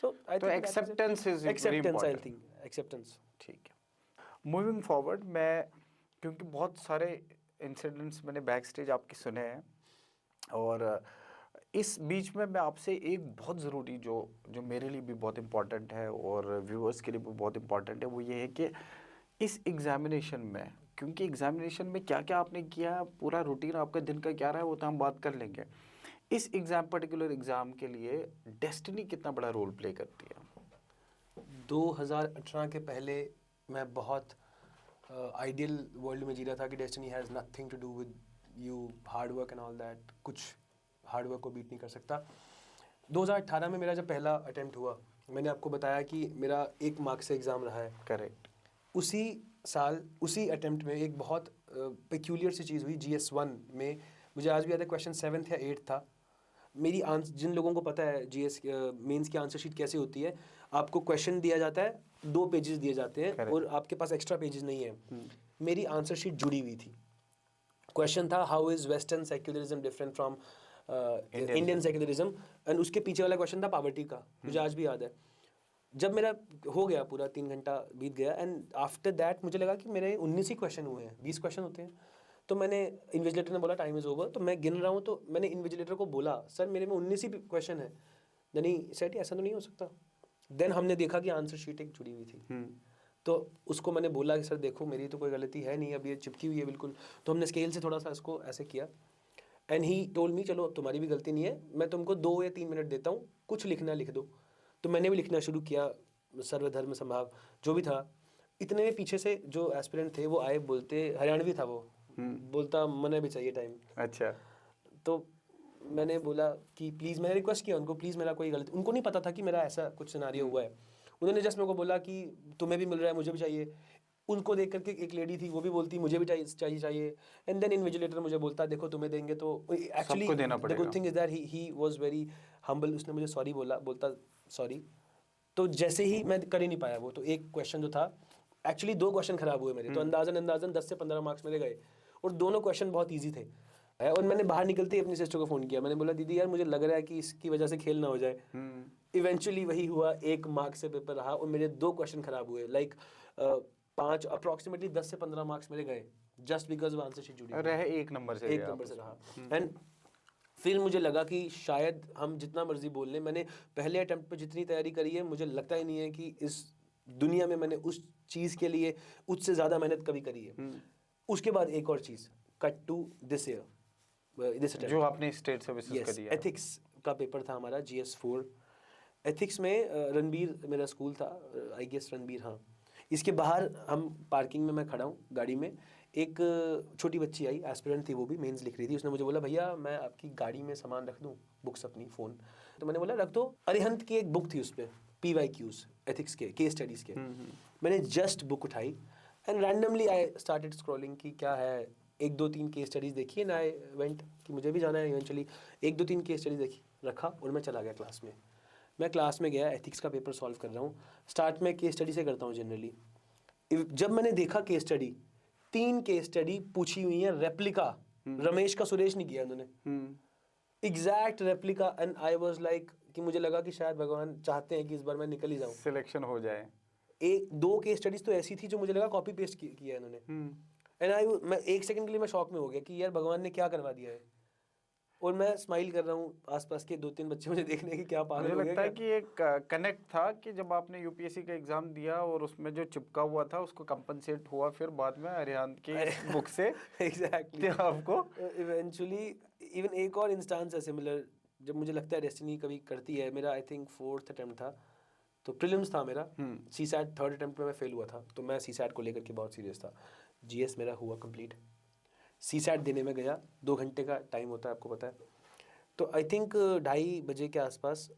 सो आई तो acceptance is very important. Acceptance. ठीक है। मूविंग फॉरवर्ड, मैं क्योंकि बहुत सारे इंसिडेंट्स मैंने बैक स्टेज आपके सुने हैं, और इस बीच में मैं आपसे एक बहुत ज़रूरी जो मेरे लिए भी बहुत इम्पोर्टेंट है और व्यूअर्स के लिए भी बहुत इम्पोर्टेंट है, वो ये है कि इस एग्ज़ामिनेशन में, क्योंकि एग्ज़ामिनेशन में क्या क्या आपने किया, पूरा रूटीन आपका दिन का क्या रहा है, वो तो हम बात कर लेंगे। इस पर्टिकुलर एग्ज़ाम के लिए डेस्टिनी कितना बड़ा रोल प्ले करती है? 2018 के पहले मैं बहुत आइडियल वर्ल्ड में जी रहा था कि destiny has nothing to do with you, hard work and all that, कुछ हार्ड वर्क को बीट नहीं कर सकता। 2018 में मेरा जब पहला अटेम्प्ट हुआ, मैंने आपको बताया कि मेरा 1 मार्क से एग्ज़ाम रहा है। करेक्ट। उसी साल उसी अटेम्प्ट में एक बहुत पेक्यूलियर सी चीज़ हुई। GS1 में मुझे आज भी याद है, क्वेश्चन 7th या 8th था। मेरी जिन लोगों को पता है GS मेंस की आंसर शीट कैसे होती है, आपको क्वेश्चन दिया जाता है, 2 पेजेस दिए जाते हैं, Correct. और आपके पास एक्स्ट्रा पेजेस नहीं है। मेरी आंसर शीट जुड़ी हुई थी। क्वेश्चन था how is western secularism different from Indian secularism, and उसके पीछे वाला क्वेश्चन था पॉवर्टी का, मुझे आज भी याद है। जब मेरा हो गया पूरा 3 घंटा बीत गया, एंड आफ्टर दैट मुझे लगा कि मेरे 19 ही क्वेश्चन हुए हैं, 20 क्वेश्चन होते हैं। तो मैंने, इन्विजिलेटर ने बोला टाइम इज़ ओवर, तो मैं गिन रहा हूँ, तो मैंने इन्विजिलेटर को बोला सर मेरे में 19 ही क्वेश्चन है। नहीं सेट, ऐसा तो नहीं हो सकता। देन हमने देखा कि आंसर शीट एक जुड़ी हुई थी। तो उसको मैंने बोला कि सर देखो मेरी तो कोई गलती है नहीं, अब ये चिपकी हुई है बिल्कुल। तो हमने स्केल से थोड़ा सा इसको ऐसे किया, एंड ही टोल्ड मी चलो अब तुम्हारी भी गलती नहीं है, मैं तुमको 2 या 3 मिनट देता हूँ, कुछ लिखना लिख दो। तो मैंने भी लिखना शुरू किया, सर्वधर्म समभाव जो भी था। इतने में पीछे से जो एस्पिरेंट थे वो आए, बोलते, हरियाणवी था वो, बोलता मने भी चाहिए टाइम। अच्छा। तो मैंने बोला कि प्लीज़, मैंने रिक्वेस्ट किया उनको, प्लीज़ मेरा कोई गलती, उनको नहीं पता था कि मेरा ऐसा कुछ सिनारियो हुआ है। उन्होंने जस्ट मेरे को बोला कि तुम्हें भी मिल रहा है, मुझे भी चाहिए। उनको देख करके एक लेडी थी, वो भी बोलती मुझे भी चाहिए। एंड देन इन्विजिलेटर मुझे बोलता देखो तुम्हें देंगे तो एक्चुअली सबको देना द पड़ेगा। Good thing is that he was very humble. उसने मुझे सॉरी बोला, बोलता सॉरी। तो जैसे ही मैं कर ही नहीं पाया वो, तो एक क्वेश्चन जो था, एक्चुअली 2 क्वेश्चन खराब हुए मेरे, तो अंदाजन 10 से 15 मार्क्स मेरे गए, और दोनों क्वेश्चन बहुत ईजी थे। और मैंने बाहर निकलते ही अपनी सिस्टर को फ़ोन किया, मैंने बोला दीदी यार मुझे लग रहा है कि इसकी वजह से खेल ना हो जाए। इवेंचुअली वही हुआ, 1 मार्क से पेपर रहा, और मेरे 2 क्वेश्चन खराब हुए, लाइक 5 अप्रॉक्सीमेटली 10 से 15 मार्क्स मेरे गए, जस्ट बिकॉज आंसर शीट जुड़ी रहे 1 नंबर से, 1 नंबर से रहा। एंड फिर मुझे लगा कि शायद हम जितना मर्जी बोल लें, मैंने पहले अटेम्प्ट पे जितनी तैयारी करी है, मुझे लगता ही नहीं है कि इस दुनिया में मैंने उस चीज़ के लिए उससे ज़्यादा मेहनत कभी करी है। उसके बाद एक और चीज़, cut to this year, this जो आपने स्टेट सर्विसेज करी है। एथिक्स का पेपर था हमारा, GS4 एथिक्स में। रणबीर मेरा स्कूल था, आई गेस रणबीर, हाँ। इसके बाहर हम पार्किंग में, मैं खड़ा हूँ गाड़ी में, एक छोटी बच्ची आई, एस्पिरेंट थी वो भी, मेंस लिख रही थी। उसने मुझे बोला भैया मैं आपकी गाड़ी में सामान रख दूँ, बुक्स अपनी, फ़ोन। तो मैंने बोला रख दो। अरिहंत की एक बुक थी उस पर, PYQs एथिक्स के, केस स्टडीज़ के। मैंने जस्ट बुक उठाई and randomly I started scrolling कि क्या है, 1-2-3 केस स्टडीज़ देखी एंड आई वेंट कि मुझे भी जाना है इवेंचुअली। 1-2-3 केस स्टडीज़ देखी, रखा, और मैं चला गया क्लास में। मैं क्लास में गया, एथिक्स का पेपर सॉल्व कर रहा हूँ। स्टार्ट में केस स्टडी से करता हूँ जनरली। जब मैंने देखा केस स्टडी, 3 केस स्टडी पूछी हुई है रेप्लिका, रमेश का सुरेश नहीं किया उन्होंने, exact replica. And I was like कि मुझे लगा कि शायद भगवान चाहते हैं कि इस बार मैं निकल ही जाऊँ, सिलेक्शन हो जाए। 1-2 केस स्टडीज तो ऐसी थी जो मुझे लगा कॉपी पेस्ट किया है इन्होंने। एंड मैं 1 सेकंड के लिए मैं शॉक में हो गया कि यार भगवान ने क्या करवा दिया है। और मैं स्माइल कर रहा हूँ, आसपास के 2-3 बच्चे मुझे देखने की क्या पागल मुझे हो गए लगता है क्या? कि एक कनेक्ट था कि जब आपने यूपीएससी का एग्जाम दिया और उसमें जो चिपका हुआ था उसको कंपनसेट हुआ, फिर बाद में अरिहंत की बुक से एग्जैक्टली आपको इवेंचुअली। इवन एक और इंस्टांस है सिमिलर, जब मुझे लगता है डेस्टिनी कभी करती है। मेरा आई थिंक 4th अटेम्प्ट था, तो प्रीलिम्स था मेरा, सी सैट थर्ड अटेम्प्ट में मैं फेल हुआ था, तो मैं सी सैट को लेकर के बहुत सीरियस था। जीएस मेरा हुआ कंप्लीट, सी सैट देने में गया, 2 घंटे का टाइम होता है आपको पता है। तो आई थिंक 2:30 के आसपास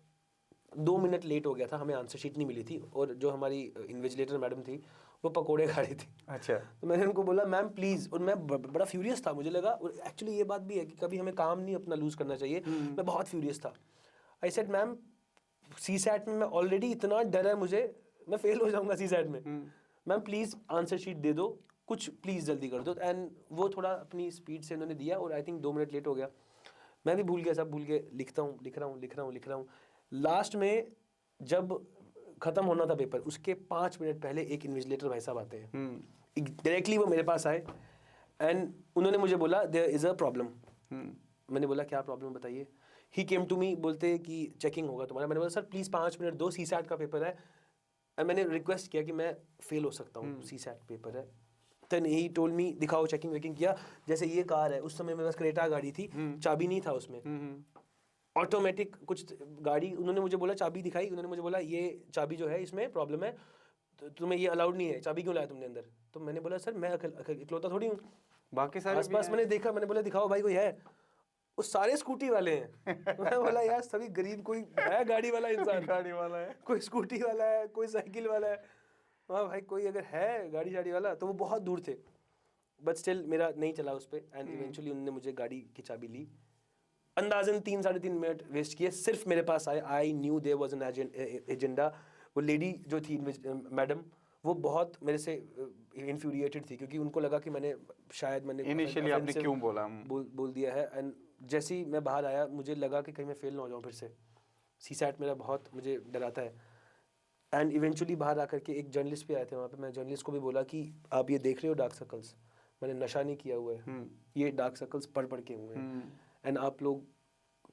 2 मिनट लेट हो गया था, हमें आंसर शीट नहीं मिली थी, और जो हमारी इन्विजिलेटर मैडम थी वो पकोड़े खा रही थी। अच्छा। तो मैंने उनको बोला मैम प्लीज़, और मैं बड़ा फ्यूरियस था, मुझे लगा, और एक्चुअली ये बात भी है कि कभी हमें काम नहीं अपना लूज़ करना चाहिए। मैं बहुत फ्यूरियस था। I said ma'am C SAT में मैं ऑलरेडी इतना डर है मुझे, मैं फेल हो जाऊंगा सी सैट में, मैम प्लीज़ आंसर शीट दे दो, कुछ प्लीज़ जल्दी कर दो। एंड वो थोड़ा अपनी स्पीड से उन्होंने दिया, और आई थिंक 2 मिनट लेट हो गया। मैं भी भूल गया, सब भूल के लिख रहा हूँ। लास्ट में जब ख़त्म होना था पेपर, उसके 5 मिनट पहले एक इन्विजिलेटर भाई साहब आते हैं, डायरेक्टली वो मेरे पास आए एंड उन्होंने मुझे बोला देयर इज़ अ प्रॉब्लम। मैंने बोला क्या प्रॉब्लम बताइए। ही केम टू मी, बोलते कि चेकिंग होगा तुम्हारा। मैंने बोला सर प्लीज़ 5 मिनट दो, सी सैट का पेपर है। एंड मैंने रिक्वेस्ट किया कि मैं फेल हो सकता हूँ, सी सैट पेपर है। देन ही टोल्ड मी दिखाओ, चेकिंग वेकिंग किया। जैसे ये कार है, उस समय मेरे पास क्रेटा गाड़ी थी, चाबी नहीं था उसमें, ऑटोमेटिक कुछ गाड़ी, उन्होंने मुझे बोला चाबी दिखाई, उन्होंने मुझे बोला ये चाबी जो है इसमें प्रॉब्लम है, तो तुम्हें ये अलाउड नहीं है, चाबी क्यों लाया तुमने अंदर। तो मैंने बोला सर मैं इकलौता थोड़ी हूँ, बाकी सारे आसपास मैंने देखा, मैंने बोला दिखाओ भाई कोई है, वो सारे स्कूटी वाले हैं। मैं बोला यार सभी गरीब, कोई है गाड़ी वाला इंसान, गाड़ी वाला है, कोई स्कूटी वाला है, कोई साइकिल वाला है, हाँ भाई कोई अगर है गाड़ी शाड़ी वाला। तो वो बहुत दूर थे, बट स्टिल मेरा नहीं चला उस पर। एंड इवेंचुअली उन्होंने मुझे गाड़ी की चाबी ली। अंदाजन 3-3.5 मिनट वेस्ट किए, सिर्फ मेरे पास आए। I knew there was an agenda. वो लेडी जो थी मैडम, वो बहुत मेरे से इन्फ्यूरिएटेड थी, क्योंकि उनको लगा कि मैंने इनिशियली आपने क्यों बोला, बोल दिया है। एंड जैसे ही मैं बाहर आया, मुझे लगा कि कहीं मैं फेल ना हो जाऊँ फिर से। सी सैट मेरा बहुत मुझे डराता है। एंड इवेंचुअली बाहर आकर के एक जर्नलिस्ट भी आए थे वहाँ पे। मैं जर्नलिस्ट को भी बोला कि आप ये देख रहे हो डार्क सर्कल्स, मैंने नशा नहीं किया हुआ है, ये डार्क सर्कल्स पढ़ के हुए हैं, एंड आप लोग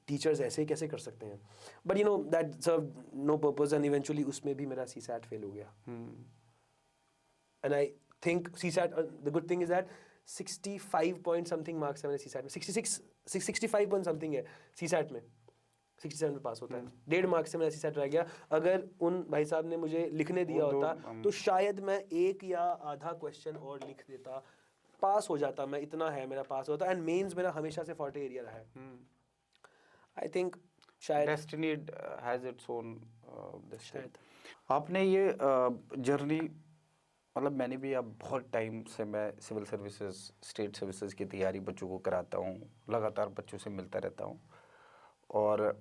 टीचर्स ऐसे ही कैसे कर सकते हैं। But you know that serve no purpose. And eventually उसमें भी मेरा सी सैट फेल हो गया। And I think C SAT, the good thing is that 65 point something marks है मेरे सी सैट में, 65 पॉइंट समथिंग है सी सैट में, 67 में पास होता है। 1.5 मार्क्स से मेरा सी सैट रह गया। अगर उन भाई साहब ने मुझे लिखने दिया होता तो शायद मैं 1 या आधा क्वेश्चन और लिख देता, पास हो जाता मैं, इतना है मेरा पास होता। एंड मेंस मेरा हमेशा से 40 एरिया रहा है। आई थिंक शायद डेस्टिनी हैज इट्स ओन शायद। आपने ये जर्नी, मतलब मैंने भी अब बहुत टाइम से मैं सिविल सर्विसेज, स्टेट सर्विसेज की तैयारी बच्चों को कराता हूँ, लगातार बच्चों से मिलता रहता हूँ, और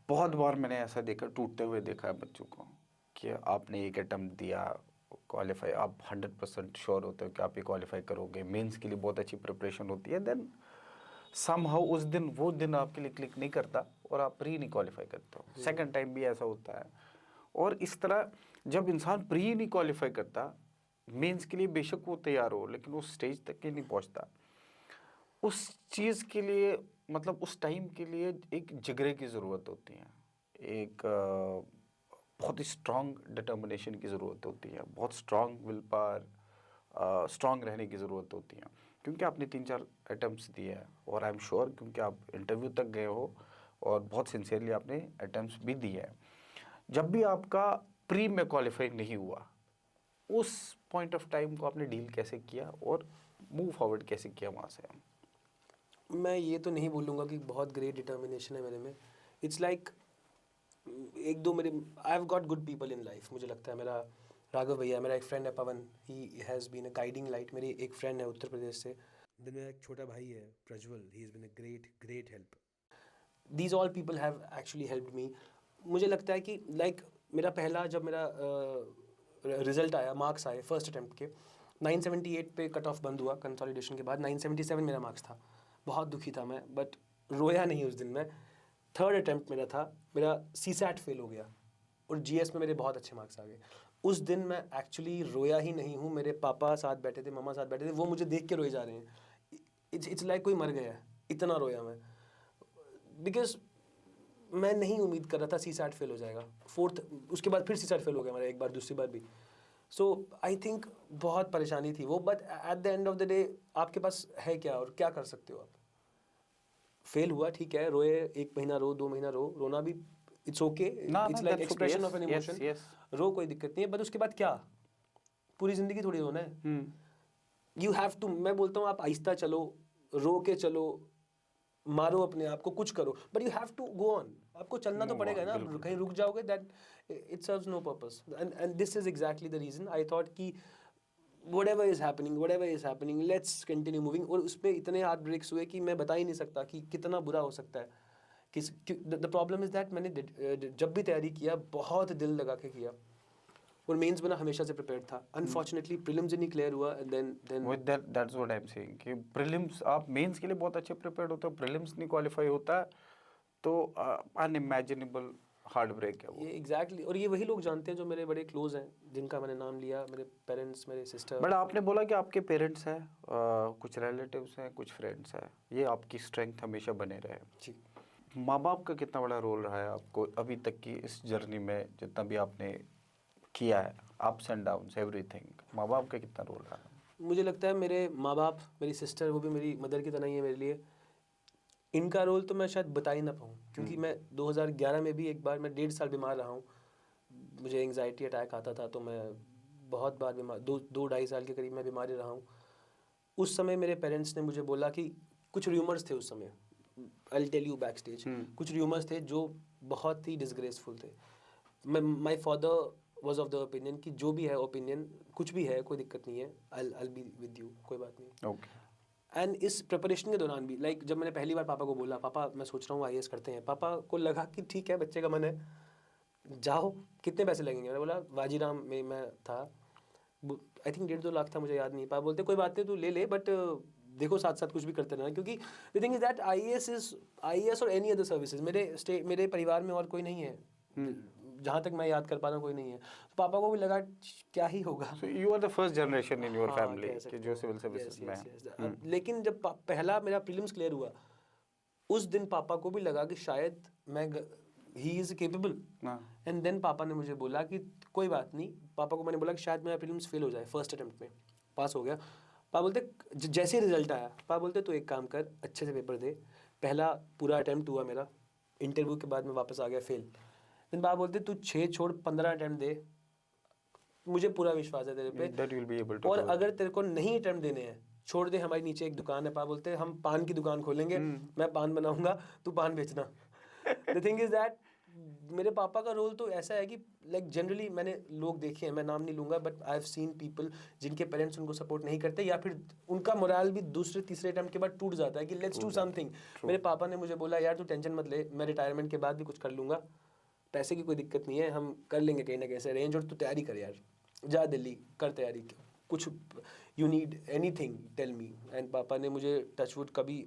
बहुत बार मैंने ऐसा देखा, टूटते हुए देखा है बच्चों को, कि आपने एक अटेम्प्ट दिया, क्वालिफाई, आप 100% श्योर होते हो कि आप ये क्वालिफाई करोगे, मेंस के लिए बहुत अच्छी प्रिपरेशन होती है, देन समहाउ उस दिन वो दिन आपके लिए क्लिक नहीं करता और आप प्री नहीं क्वालिफाई करते हो। सेकंड टाइम भी ऐसा होता है। और इस तरह जब इंसान प्री नहीं क्वालिफाई करता, मेंस के लिए बेशक वो तैयार हो, लेकिन उस स्टेज तक ही नहीं पहुंचता, उस चीज़ के लिए, मतलब उस टाइम के लिए एक जिगरे की ज़रूरत होती है, एक बहुत ही स्ट्रॉन्ग डिटर्मिनेशन की ज़रूरत होती है, बहुत स्ट्रॉन्ग विल पावर, स्ट्रॉन्ग रहने की ज़रूरत होती है। क्योंकि आपने 3-4 अटैम्प्ट्स दिए हैं, और आई एम श्योर क्योंकि आप इंटरव्यू तक गए हो और बहुत सिंसियरली आपने अटैम्प्ट्स भी दिए हैं। जब भी आपका प्री में क्वालिफाई नहीं हुआ, उस पॉइंट ऑफ टाइम को आपने डील कैसे किया और मूव फॉरवर्ड कैसे किया वहाँ से? मैं ये तो नहीं बोलूँगा कि बहुत ग्रेट डिटर्मिनेशन है मेरे में। इट्स लाइक एक दो मेरे, I have got good people in life. मुझे लगता है मेरा राघव भैया, मेरा एक फ्रेंड है Pavan, he has been a guiding light. मेरी एक फ्रेंड है उत्तर प्रदेश से, देन मेरा एक छोटा भाई है Prajwal, he is been a great help. These all people have actually helped me. मुझे लगता है कि मेरा पहला, जब मेरा रिजल्ट आया, मार्क्स आए फर्स्ट अटैम्प्ट के, 978 पे कट ऑफ बंद हुआ कंसोलिडेशन के बाद, 977 मेरा मार्क्स था। बहुत दुखी था मैं, बट रोया नहीं उस दिन मैं। थर्ड अटैम्प्ट मेरा था, मेरा सी सैट फेल हो गया और जीएस में मेरे बहुत अच्छे मार्क्स आ गए। उस दिन मैं एक्चुअली रोया ही नहीं हूँ। मेरे पापा साथ बैठे थे, मम्मा साथ बैठे थे, वो मुझे देख के रोए जा रहे हैं। इट्स लाइक कोई मर गया है, इतना रोया मैं, बिकॉज मैं नहीं उम्मीद कर रहा था सी सैट फेल हो जाएगा। फोर्थ, उसके बाद फिर सी सैट फेल हो गया मेरा एक बार, दूसरी बार भी। सो आई थिंक बहुत परेशानी थी वो, but at the end of the day आपके पास है क्या और क्या कर सकते हो आप। फेल हुआ ठीक है, रोए, 1 महीना रो, 2 महीना रो, रोना भी इट्स ओके, ना इट्स ना like that's okay. Expression Yes, of an yes, emotion, yes. रो कोई दिक्कत नहीं है, बट उसके बाद क्या, पूरी जिंदगी थोड़ी रोना है। यू हैव टू, मैं बोलता हूँ आप आहिस्ता चलो, रो के चलो, मारो अपने आप को, कुछ करो, but you have to go on, आपको चलना तो Move पड़ेगा on, ना, बिल्कुल, कहीं रुक जाओगे that it serves no purpose, and this is exactly the reason I thought कि whatever is happening, let's continue moving। और उसमें इतने हार्ट ब्रेक्स हुए कि मैं बता ही नहीं सकता कि कितना बुरा हो सकता है। द प्रॉब्लम इज दैट मैंने जब भी तैयारी किया बहुत दिल लगा के किया, और मेंस बना हमेशा से प्रिपेयर्ड था। अनफॉर्चुनेटली प्रीलिम्स नहीं क्लियर हुआ, and then With that's what I'm saying कि प्रीलिम्स आप मेंस के लिए बहुत अच्छे प्रिपेयर्ड होते हो, प्रीलिम्स नहीं क्वालिफाई होता है तो अनइमेजिनेबल हार्ट ब्रेक है वो। ये एग्जैक्टली और ये वही लोग जानते हैं जो मेरे बड़े क्लोज हैं, जिनका मैंने नाम लिया, मेरे पेरेंट्स, मेरे सिस्टर। बट आपने बोला कि आपके पेरेंट्स हैं, कुछ रिलेटिव्स हैं, कुछ फ्रेंड्स हैं, ये आपकी स्ट्रेंथ हमेशा बने रहे। जी, माँ बाप का कितना बड़ा रोल रहा है आपको अभी तक की इस जर्नी में, जितना भी आपने किया है, अप्स एंड डाउन्स एवरीथिंग, माँ बाप का कितना रोल रहा है? मुझे लगता है मेरे माँ बाप, मेरी सिस्टर, वो भी मेरी मदर की तरह ही है मेरे लिए। इनका रोल तो मैं शायद बता ही ना पाऊँ, क्योंकि मैं 2011 में भी एक बार मैं 1.5 साल बीमार रहा हूँ। मुझे एंग्जाइटी अटैक आता था, तो मैं बहुत बार बीमार, 2-2.5 साल के करीब मैं बीमारी रहा हूँ। उस समय मेरे पेरेंट्स ने मुझे बोला कि कुछ र्यूमर्स थे उस समय, I tell you back stage, कुछ र्यूमर्स थे जो बहुत ही डिसग्रेसफुल थे। My father was of the opinion कि जो भी है ओपिनियन, कुछ भी है कोई दिक्कत नहीं है, आई बी विद यू, कोई बात नहीं। ओके। एंड इस प्रिपरेशन के दौरान भी, लाइक जब मैंने पहली बार पापा को बोला, पापा मैं सोच रहा हूँ IAS करते हैं, पापा को लगा कि ठीक है बच्चे का मन है, जाओ, कितने पैसे लगेंगे? मैंने बोला वाजीराम में मैं था, आई थिंक 1.5-2 लाख था, मुझे याद नहीं। पापा बोलते कोई बात नहीं, तू ले ले, बट देखो साथ साथ कुछ भी करते रहना, क्योंकि the thing is that IAS और एनी अदर सर्विसेज, मेरे परिवार में और कोई नहीं है, जहाँ तक मैं याद कर पा रहा हूँ कोई नहीं है। तो पापा को भी लगा क्या ही होगा। So you are the first generation in your हाँ, family कह सकते कि जो हो। सिविल सर्विसेज Yes, में yes, है। yes. अब लेकिन जब पहला मेरा प्रीलिम्स क्लियर हुआ, उस दिन पापा को भी लगा कि शायद ही इज केपेबल। हाँ। एंड देन पापा ने मुझे बोला कि कोई बात नहीं, पापा को मैंने बोला कि शायद मेरा प्रीलिम्स फेल हो जाए, फर्स्ट अटेम्प्ट में पास हो गया। पापा बोलते जैसे ही रिजल्ट आया, पापा बोलते तो एक काम कर, अच्छे से पेपर दे। पहला पूरा अटेम्प्ट हुआ मेरा, इंटरव्यू के बाद मैं वापस आ गया फेल। देन पापा बोलते तू 6 छोड़ 15 अटेम्प्ट दे, मुझे पूरा विश्वास है तेरे पे, That you'll be able to और do it. अगर तेरे को नहीं अटेम्प्ट देने हैं, छोड़ दे, हमारे नीचे एक दुकान है, पापा बोलते हैं हम पान की दुकान खोलेंगे, मैं पान बनाऊंगा, तू पान बेचना। द थिंग इज दैट मेरे पापा का रोल तो ऐसा है कि लाइक जनरली मैंने लोग देखे हैं, मैं नाम नहीं लूंगा, but I have seen people जिनके पेरेंट्स उनको सपोर्ट नहीं करते, या फिर उनका मोराल भी दूसरे तीसरे अटेम्प्ट के बाद टूट जाता है कि लेट्स डू समथिंग। मेरे पापा ने मुझे बोला यार तू टेंशन मत ले, मैं रिटायरमेंट के बाद भी कुछ कर लूंगा, पैसे की कोई दिक्कत नहीं है, हम कर लेंगे कहीं ना कहीं से अरेंज, और तू तैयारी कर यार, जा दिल्ली कर तैयारी, कुछ you need anything tell me. And पापा ने मुझे टचवुड कभी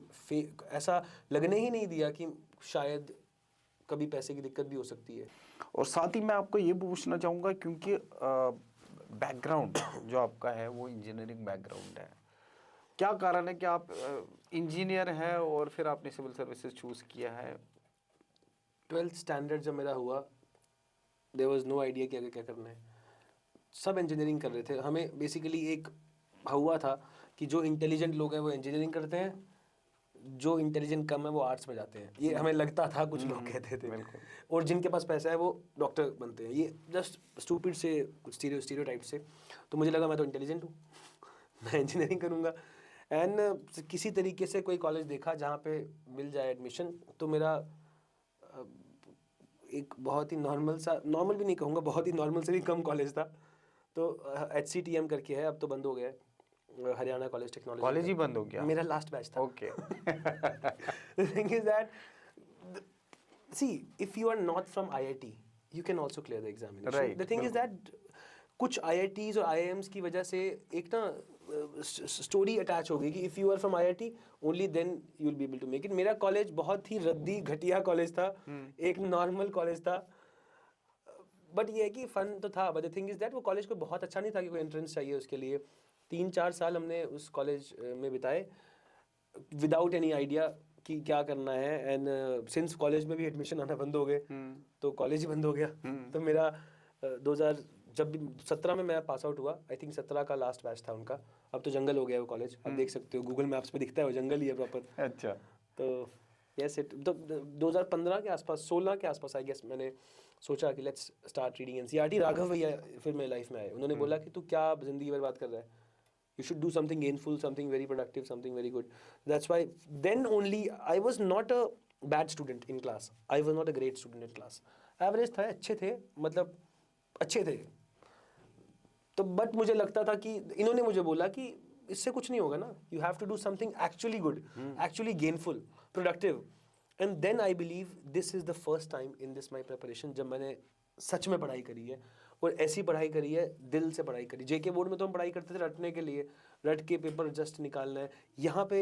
ऐसा लगने ही नहीं दिया कि शायद कभी पैसे की दिक्कत भी हो सकती है। और साथ ही मैं आपको ये पूछना चाहूँगा, क्योंकि बैकग्राउंड जो आपका है वो इंजीनियरिंग बैकग्राउंड है, क्या कारण है कि आप इंजीनियर हैं और फिर आपने सिविल सर्विसेज चूज़ किया है? 12th स्टैंडर्ड जब मेरा हुआ, देयर वाज नो आइडिया कि आगे क्या करना है। सब इंजीनियरिंग कर रहे थे, हमें बेसिकली एक हुआ था कि जो इंटेलिजेंट लोग हैं वो इंजीनियरिंग करते हैं, जो इंटेलिजेंट कम है वो आर्ट्स में जाते हैं, ये हमें लगता था, कुछ लोग कहते थे, और जिनके पास पैसा है वो डॉक्टर बनते हैं, ये जस्ट स्टूपिड से स्टीरियोटाइप से। तो मुझे लगा मैं तो इंटेलिजेंट हूँ, मैं इंजीनियरिंग करूँगा। एंड किसी तरीके से कोई कॉलेज देखा जहाँ पे मिल जाए एडमिशन, तो मेरा एक बहुत ही नॉर्मल सा, नॉर्मल भी नहीं कहूँगा, बहुत ही नॉर्मल से भी कम कॉलेज था, तो HCTM करके है, अब तो बंद हो गया है, हरियाणा कॉलेज टेक्नोलॉजी। कॉलेज ही बंद हो गया? मेरा लास्ट बैच था। Okay. The thing is that, see, if you are not from IIT, you can also clear the examination. Right, The thing is that कुछ IITs और IIMs की वजह से एक ना स्टोरी अटैच हो गई कि if you are from IIT only then you will be able to make it. मेरा कॉलेज बहुत ही रद्दी घटिया कॉलेज था, एक नॉर्मल कॉलेज था, बट ये है कि फन तो था, but the thing is that वो कॉलेज को बहुत अच्छा नहीं था कि कोई एंट्रेंस चाहिए उसके लिए। 3-4 साल हमने उस कॉलेज में बिताए विदाउट एनी आइडिया कि क्या करना है। एंड सिंस कॉलेज में भी एडमिशन आना बंद हो गए, तो कॉलेज ही बंद हो गया। तो मेरा 2017 में मैं पास आउट हुआ, आई थिंक 17 का लास्ट बैच था उनका। अब तो जंगल हो गया वो कॉलेज, आप देख सकते हो गूगल मैप्स पे दिखता है वो जंगल ही है प्रॉपर। अच्छा। तो यस इट 2015 के आसपास 16 के आसपास आई गेस मैंने सोचा कि let's start reading NCERT. Raghav भैया फिर मेरी लाइफ में आए, उन्होंने बोला कि तू क्या ज़िंदगी बर्बाद कर रहा है, you should do something gainful, something very productive, something very good. That's why then only I was not a bad student in class. I was not a great student in class. Average था, अच्छे थे, मतलब अच्छे थे। तो but मुझे लगता था कि इन्होंने मुझे बोला कि इससे कुछ नहीं होगा ना, you have to do something actually good, actually gainful, productive. And then I believe this is the first time in this my preparation जब मैंने सच में पढ़ाई करी है, और ऐसी पढ़ाई करी है, दिल से पढ़ाई करी। जेके बोर्ड में तो हम पढ़ाई करते थे रटने के लिए, रट के पेपर जस्ट निकालना है। यहाँ पे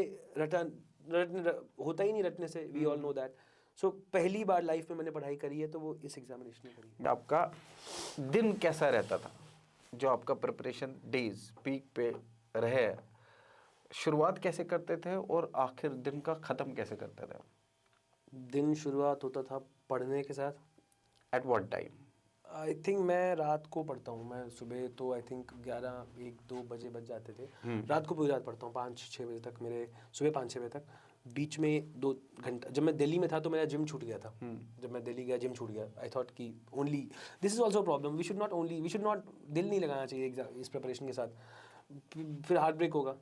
होता ही नहीं रटने से, वी ऑल नो दैट। सो पहली बार लाइफ में मैंने पढ़ाई करी है, तो वो इस एग्जामिनेशन में करी है। आपका दिन कैसा रहता था, जो आपका प्रिपरेशन डेज पीक पे रहे, शुरुआत कैसे करते थे और आखिर दिन का ख़त्म कैसे करते थे? दिन शुरुआत होता था पढ़ने के साथ। At what time? I think मैं रात को पढ़ता हूँ। मैं सुबह तो आई थिंक 11-1-2 बजे बज जाते थे। रात को पूरी रात पढ़ता हूँ, 5-6 बजे तक, मेरे सुबह 5-6 बजे तक। बीच में 2 घंटा, जब मैं दिल्ली में था तो मेरा जिम छूट गया था। जब मैं दिल्ली गया जिम छूट गया। आई थॉट कि only this is also problem, we should not दिल नहीं लगाना चाहिए इस प्रिपरेशन के साथ, फिर हार्ट ब्रेक होगा।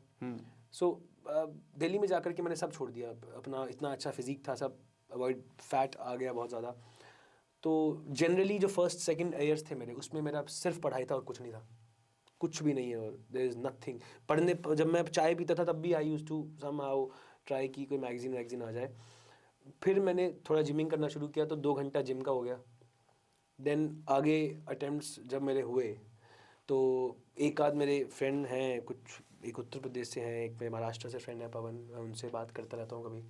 सो दिल्ली में जाकर के मैंने सब छोड़ दिया अपना। इतना अच्छा फिजिक था, सब अवॉइड, फैट आ गया बहुत ज़्यादा। तो जनरली जो फर्स्ट सेकंड ईयर्स थे मेरे, उसमें मेरा सिर्फ पढ़ाई था और कुछ नहीं था, कुछ भी नहीं है, और देयर इज़ नथिंग। पढ़ने जब मैं चाय पीता था तब भी आई यूज़ टू समहाउ ट्राई की कोई मैगजीन आ जाए। फिर मैंने थोड़ा जिमिंग करना शुरू किया, तो 2 घंटा जिम का हो गया। देन आगे अटेम्प्ट्स जब मेरे हुए, तो एक आध मेरे फ्रेंड हैं, कुछ एक उत्तर प्रदेश से हैं, एक मेरे महाराष्ट्र से फ्रेंड है पवन, मैं उनसे बात करता रहता हूँ कभी।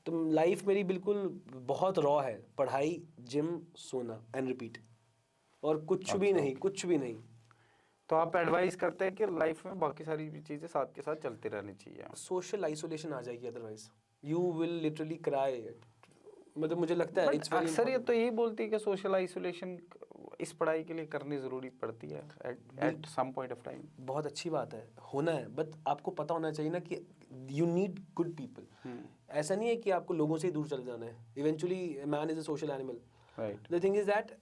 तो लाइफ मेरी बिल्कुल बहुत रॉ है, पढ़ाई, जिम, सोना एंड रिपीट, और कुछ भी नहीं, कुछ भी नहीं। तो आप एडवाइस करते हैं कि लाइफ में बाकी सारी भी चीज़ें साथ के साथ चलती रहनी चाहिए? सोशल आइसोलेशन आ जाएगी, otherwise you will literally cry. मतलब मुझे लगता है अक्सर ये तो यही बोलती है कि सोशल आइसोलेशन इस पढ़ाई के लिए करनी ज़रूरी पड़ती है at some point of time. बहुत अच्छी बात है, होना है, बट आपको पता होना चाहिए ना कि यू नीड गुड पीपल। ऐसा नहीं है कि आपको लोगों से ही दूर चले जाना है। Eventually man is a social animal. Right. The thing is that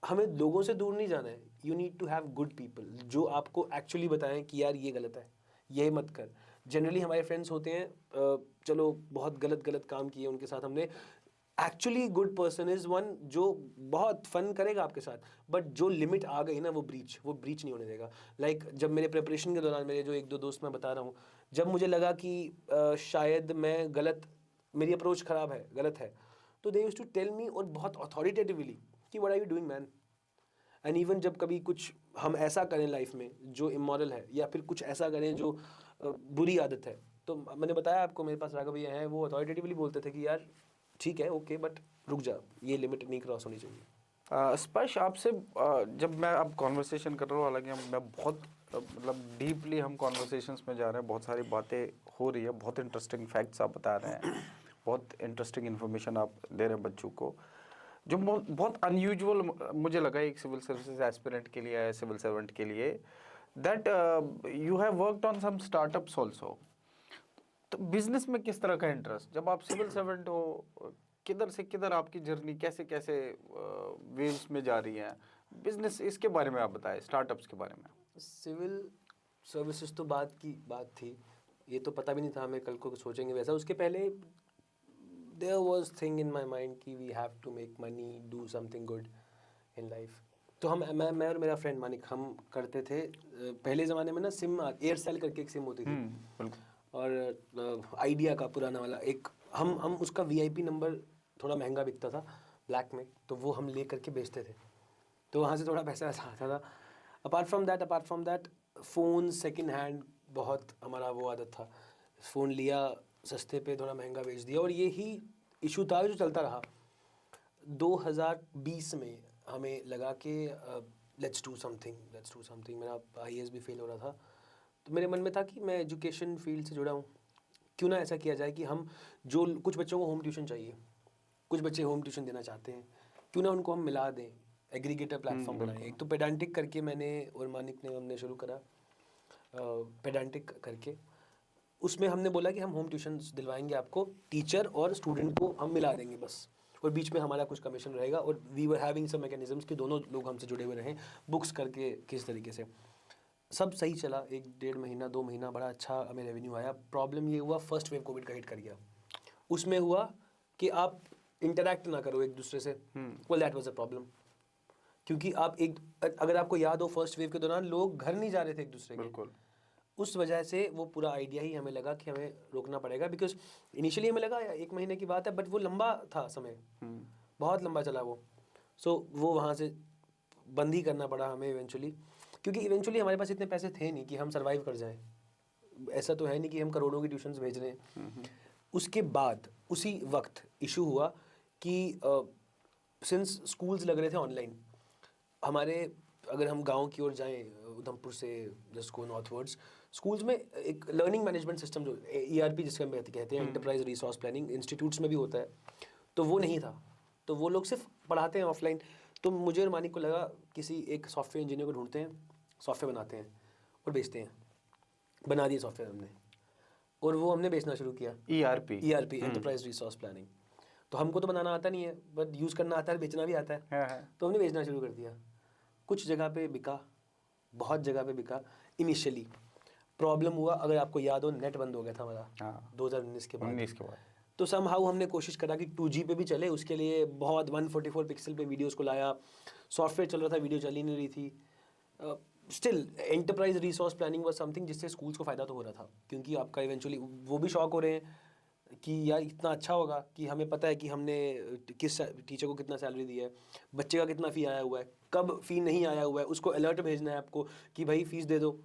हमें लोगों से दूर नहीं जाना है, you need to have good people जो आपको एक्चुअली बताएं कि यार ये गलत है, ये मत कर। जनरली हमारे फ्रेंड्स होते हैं, चलो बहुत गलत काम किए उनके साथ हमने। Actually good person is one जो बहुत फन करेगा आपके साथ, बट जो लिमिट आ गई ना वो ब्रीच नहीं होने देगा। लाइक जब मेरे प्रिपरेशन के दौरान मेरे जो 1-2 दोस्त मैं बता रहा हूँ, जब मुझे लगा कि शायद मैं मेरी अप्रोच ख़राब है, गलत है, तो they used to tell me, और बहुत अथॉरिटेटिवली, कि what are you doing man. And even जब कभी कुछ हम ऐसा करें लाइफ में जो इमोरल है, या फिर कुछ ऐसा करें जो बुरी आदत है, तो मैंने बताया आपको मेरे पास राघव भैया हैं, वो अथॉरिटेटिवली बोलते थे कि यार ठीक है, ओके, बट रुक जा, ये लिमिट नहीं क्रॉस होनी चाहिए। स्पर्श, आपसे जब मैं अब कॉन्वर्सेशन कर रहा हूँ, हालांकि मैं बहुत मतलब डीपली हम कॉन्वर्सेशंस में जा रहे हैं, बहुत सारी बातें हो रही है, बहुत इंटरेस्टिंग फैक्ट्स आप बता रहे हैं, बहुत इंटरेस्टिंग इन्फॉर्मेशन आप दे रहे हैं बच्चों को, जो बहुत अनयूजुअल मुझे लगा एक सिविल सर्विसेज एस्पिरेंट के लिए, सिविल सर्वेंट के लिए, that you have worked on some startups also. तो बिजनेस में किस तरह का इंटरेस्ट, जब आप सिविल सर्वेंट हो, किधर से किधर आपकी जर्नी कैसे कैसे वेव्स में जा रही है? बिजनेस, इसके बारे में आप बताएं, स्टार्टअप्स के बारे में। सिविल सर्विसेज तो बात थी, ये तो पता भी नहीं था हमें कल को सोचेंगे वैसा। उसके पहले there was thing in my mind कि we have to make money, do something good in life. तो मैं और मेरा फ्रेंड मानिक, हम करते थे पहले ज़माने में ना, सिम एयरसेल करके एक सिम होती थी, बिल्कुल, और आइडिया का पुराना वाला एक, हम उसका वीआईपी नंबर थोड़ा महंगा बिकता था ब्लैक में, तो वो हम ले करके बेचते थे, तो वहाँ से थोड़ा पैसा आता था। Apart from that phone second hand बहुत हमारा वो आदत था, फ़ोन लिया सस्ते पे, थोड़ा महंगा बेच दिया, और ये ही इशू था जो चलता रहा। 2020 में हमें लगा कि लेट्स डू समथिंग। मेरा आईएएस भी फेल हो रहा था, तो मेरे मन में था कि मैं एजुकेशन फील्ड से जुड़ा हूँ, क्यों ना ऐसा किया जाए कि हम जो कुछ बच्चों को होम ट्यूशन चाहिए, कुछ बच्चे होम ट्यूशन देना चाहते हैं, क्यों ना उनको हम मिला दें, एग्रीगेटर प्लेटफॉर्म बनाएं। एक तो पेडांटिक करके मैंने और मानिक ने हमने शुरू करा, पेडांटिक करके, उसमें हमने बोला कि हम होम ट्यूशन दिलवाएंगे आपको, टीचर और स्टूडेंट को हम मिला देंगे बस, और बीच में हमारा कुछ कमीशन रहेगा, और we were having some mechanisms कि दोनों लोग हमसे जुड़े हुए रहें बुक्स करके किस तरीके से। सब सही चला, 1-1.5 महीना 2 महीना बड़ा अच्छा हमें रेवेन्यू आया। प्रॉब्लम ये हुआ, फर्स्ट वेव कोविड का हिट कर गया। उसमें हुआ कि आप इंटरैक्ट ना करो एक दूसरे से, well that was a problem, क्योंकि आप अगर आपको याद हो फर्स्ट वेव के दौरान लोग घर नहीं जा रहे थे एक दूसरे के। बिल्कुल। उस वजह से वो पूरा आइडिया ही हमें लगा कि हमें रोकना पड़ेगा, बिकॉज इनिशियली हमें लगा 1 महीने की बात है, बट वो लंबा था समय, बहुत लंबा चला वो। सो वो वहाँ से बंद ही करना पड़ा हमें इवेंचुअली, क्योंकि इवेंचुअली हमारे पास इतने पैसे थे नहीं कि हम सर्वाइव कर जाएं। ऐसा तो है नहीं कि हम करोड़ों की ट्यूशन्स भेज रहे हैं। उसके बाद उसी वक्त इशू हुआ कि सिंस स्कूल्स लग रहे थे ऑनलाइन, हमारे अगर हम गांव की ओर जाएं उधमपुर से जस्ट गो नॉर्थवर्ड्स, स्कूल्स में एक लर्निंग मैनेजमेंट सिस्टम जो ERP जिसके हम कहते हैं, एंटरप्राइज रिसोर्स प्लानिंग, इंस्टीट्यूट्स में भी होता है, तो वो नहीं था। तो वो लोग सिर्फ पढ़ाते हैं ऑफलाइन। तो मुझे और मानिक को लगा किसी एक सॉफ्टवेयर इंजीनियर को ढूंढते हैं, सॉफ्टवेयर बनाते हैं और बेचते हैं। बना दिए सॉफ्टवेयर हमने, और वो हमने बेचना शुरू किया। ERP enterprise resource planning. तो हमको तो बनाना आता नहीं है, बट यूज़ करना आता है, बेचना भी आता है। तो हमने बेचना शुरू कर दिया। कुछ जगह पे बिका, बहुत जगह पे बिका। इनिशियली प्रॉब्लम हुआ, अगर आपको याद हो, नेट बंद हो गया था हमारा 2019 के बाद। तो समहाउ हमने कोशिश करा कि 2G पे भी चले, उसके लिए बहुत 144 पिक्सल पे वीडियोस को लाया, सॉफ्टवेयर चल रहा था, वीडियो चल ही नहीं रही थी। Still enterprise resource planning was something जिससे स्कूल्स को फ़ायदा तो हो रहा था, क्योंकि आपका इवेंचुअली वो भी शॉक हो रहे हैं कि यार इतना अच्छा होगा कि हमें पता है कि हमने किस टीचर को कितना सैलरी दी है, बच्चे का कितना फ़ी आया हुआ है, कब फ़ी नहीं आया हुआ है, उसको अलर्ट भेजना है आपको कि भाई फ़ीस दे दो,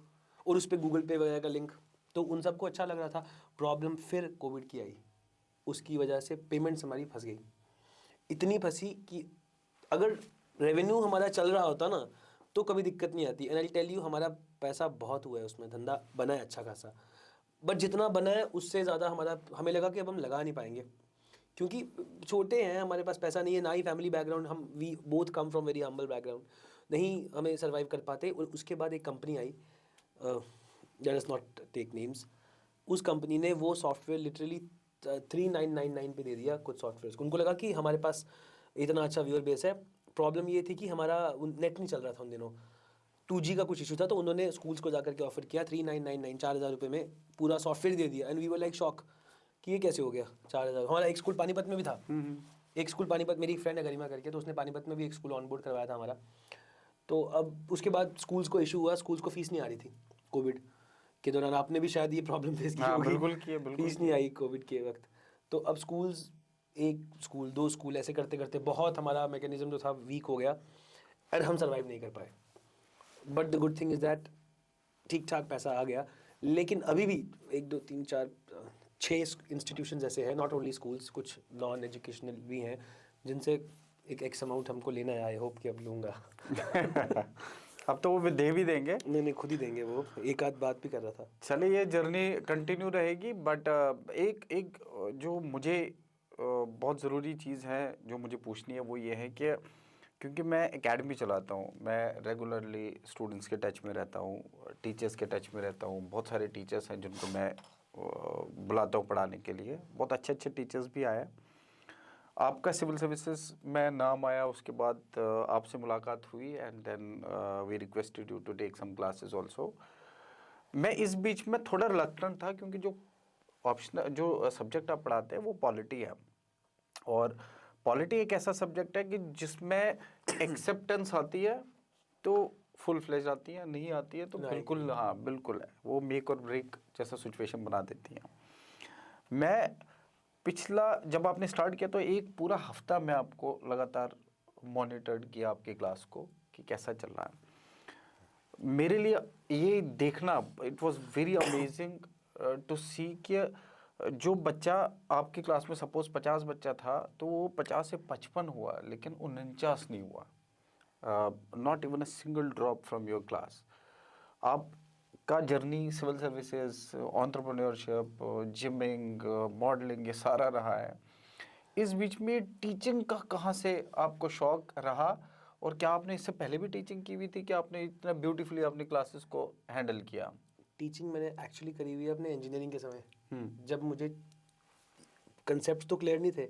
और उस पर गूगल पे वगैरह का लिंक। तो उन सबको अच्छा लग रहा था। प्रॉब्लम फिर कोविड की आई, उसकी वजह से पेमेंट्स हमारी फंस गई। इतनी फंसी कि अगर रेवेन्यू हमारा चल रहा होता ना तो कभी दिक्कत नहीं आती। एंड आई टेल यू, हमारा पैसा बहुत हुआ है उसमें, धंधा बना है अच्छा खासा, बट जितना बना है उससे ज़्यादा हमें लगा कि अब हम लगा नहीं पाएंगे, क्योंकि छोटे हैं, हमारे पास पैसा नहीं है, ना ही फैमिली बैकग्राउंड, हम we both come from very humble background, नहीं हमें सर्वाइव कर पाते। और उसके बाद एक कंपनी आई, let us not take names, उस कंपनी ने वो सॉफ्टवेयर लिटरली 3999 पे दे दिया कुछ सॉफ्टवेयर। उनको लगा कि हमारे पास इतना अच्छा व्यूअर बेस है। प्रॉब्लम ये थी कि हमारा नेट नहीं चल रहा था उन दिनों, 2G का कुछ इशू था, तो उन्होंने स्कूल्स को जाकर के ऑफर किया 3999 4000 रुपये में पूरा सॉफ्टवेयर दे दिया। And we were like shock कि ये कैसे हो गया 4000। हमारा एक स्कूल पानीपत में भी था, एक स्कूल पानीपत, मेरी एक फ्रेंड है गरिमा करके, तो उसने पानीपत में भी एक स्कूल ऑनबोर्ड करवाया था हमारा। तो अब उसके बाद स्कूल्स को इशू हुआ, स्कूल्स को फीस नहीं आ रही थी कोविड के दौरान। आपने भी शायद ये प्रॉब्लम फेस की होगी, बिल्कुल की है, बिल्कुल फीस नहीं आई कोविड के वक्त। तो अब स्कूल्स, एक स्कूल 2 स्कूल ऐसे करते करते बहुत हमारा मैकेनिज्म जो था वीक हो गया, और हम सर्वाइव नहीं कर पाए। But the good thing is that ठीक ठाक पैसा आ गया। लेकिन अभी भी 1 2 3 4 6 इंस्टीट्यूशंस ऐसे हैं, नॉट ओनली स्कूल्स, कुछ नॉन एजुकेशनल भी हैं, जिनसे एक एक्स अमाउंट हमको लेना है। आई होप कि अब लूँगा। अब तो वो दे भी देंगे। नहीं, खुद ही देंगे वो, एक आध बात भी कर रहा था। चलिए, ये जर्नी कंटिन्यू रहेगी, बट एक जो मुझे बहुत ज़रूरी चीज़ है जो मुझे पूछनी है, वो ये है कि क्योंकि मैं एकेडमी चलाता हूँ, मैं रेगुलरली स्टूडेंट्स के टच में रहता हूँ, टीचर्स के टच में रहता हूँ। बहुत सारे टीचर्स हैं जिनको मैं बुलाता हूँ पढ़ाने के लिए, बहुत अच्छे अच्छे टीचर्स भी आए। आपका सिविल सर्विसेज में नाम आया, उसके बाद आपसे मुलाकात हुई, and then we requested you to take some classes also. मैं इस बीच में थोड़ा रिलक्टेंट था, क्योंकि जो जो सब्जेक्ट आप पढ़ाते हैं वो पॉलिटी है, और पॉलिटी एक ऐसा सब्जेक्ट है कि जिसमें एक्सेप्टेंस आती है तो फुल फ्लेज आती है, नहीं आती है तो बिल्कुल, हाँ बिल्कुल है, वो मेक और ब्रेक जैसा सिचुएशन बना देती है। मैं पिछला जब आपने स्टार्ट किया तो एक पूरा हफ्ता मैं आपको लगातार मॉनिटर्ड किया आपकी क्लास को कि कैसा चल रहा है। मेरे लिए ये देखना, it was very amazing to see कि जो बच्चा आपकी क्लास में सपोज 50 बच्चा था, तो वो 50 से 55 हुआ, लेकिन 49 नहीं हुआ। Not even a single drop from your class. आपका journey civil services, entrepreneurship, gymming, modelling, ये सारा रहा है। इस बीच में टीचिंग का कहाँ से आपको शौक रहा, और क्या आपने इससे पहले भी टीचिंग की हुई थी कि आपने इतना ब्यूटीफुली अपनी क्लासेस को हैंडल किया? टीचिंग मैंने एक्चुअली करी हुई है अपने इंजीनियरिंग के समय, जब मुझे कंसेप्ट तो क्लियर नहीं थे,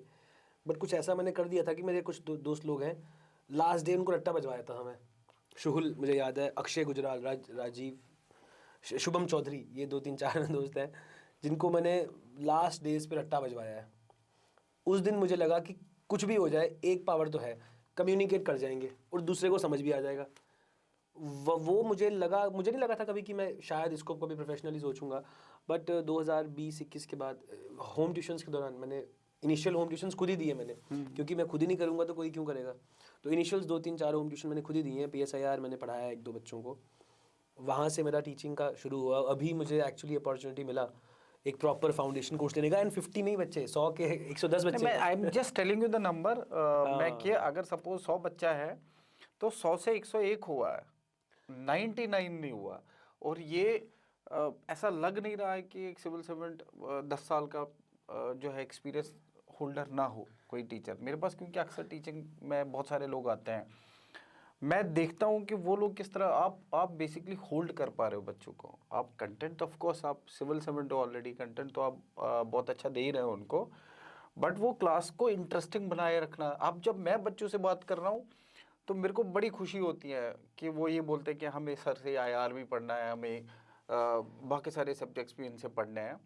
बट कुछ ऐसा मैंने कर दिया था कि मेरे कुछ दोस्त लोग हैं, लास्ट डे उनको रट्टा बजवाया था हमें। शुहुल मुझे याद है, अक्षय गुजराल, राजीव, शुभम चौधरी, ये 2 3 4 दोस्त हैं जिनको मैंने लास्ट डेज पे रट्टा बजवाया है। उस दिन मुझे लगा कि कुछ भी हो जाए, एक पावर तो है, कम्युनिकेट कर जाएंगे और दूसरे को समझ भी आ जाएगा। वो मुझे नहीं लगा था कभी कि मैं शायद इसको कभी प्रोफेशनली सोचूंगा, बट 2020-21 के बाद होम ट्यूशन्स के दौरान मैंने इनिशियल होम ट्यूशन्स खुद ही दिए मैंने, क्योंकि मैं खुद ही नहीं करूँगा तो कोई क्यों करेगा। तो इनिशियल्स 2 3 4 होम ट्यूशन मैंने खुद ही दिए हैं। PSIR मैंने पढ़ाया 1 2 बच्चों को, वहाँ से मेरा टीचिंग का शुरू हुआ। अभी मुझे एक्चुअली अपॉर्चुनिटी मिला एक प्रॉपर फाउंडेशन कोर्स लेने का, एंड 50 नहीं बच्चे, 100 के 110 बच्चे। मैं I am just telling you the number. मैं कि अगर सपोज 100 बच्चा है तो 100 से 101 हुआ है, 99 नहीं हुआ। और ये ऐसा लग नहीं रहा है कि एक सिविल सर्वेंट 10 साल का जो है एक्सपीरियंस होल्डर ना हो कोई टीचर मेरे पास, क्योंकि अक्सर टीचिंग में बहुत सारे लोग आते हैं, मैं देखता हूँ कि वो लोग किस तरह आप बेसिकली होल्ड कर पा रहे हो बच्चों को। आप कंटेंट ऑफ कोर्स आप सिविल सर्वेंट हो ऑलरेडी, कंटेंट तो आप बहुत अच्छा दे ही रहे हो उनको, बट वो क्लास को इंटरेस्टिंग बनाए रखना। अब जब मैं बच्चों से बात कर रहा हूँ तो मेरे को बड़ी खुशी होती है कि वो ये बोलते हैं कि हमें सर से IR भी पढ़ना है, हमें बाकी सारे सब्जेक्ट्स भी इनसे पढ़ने हैं।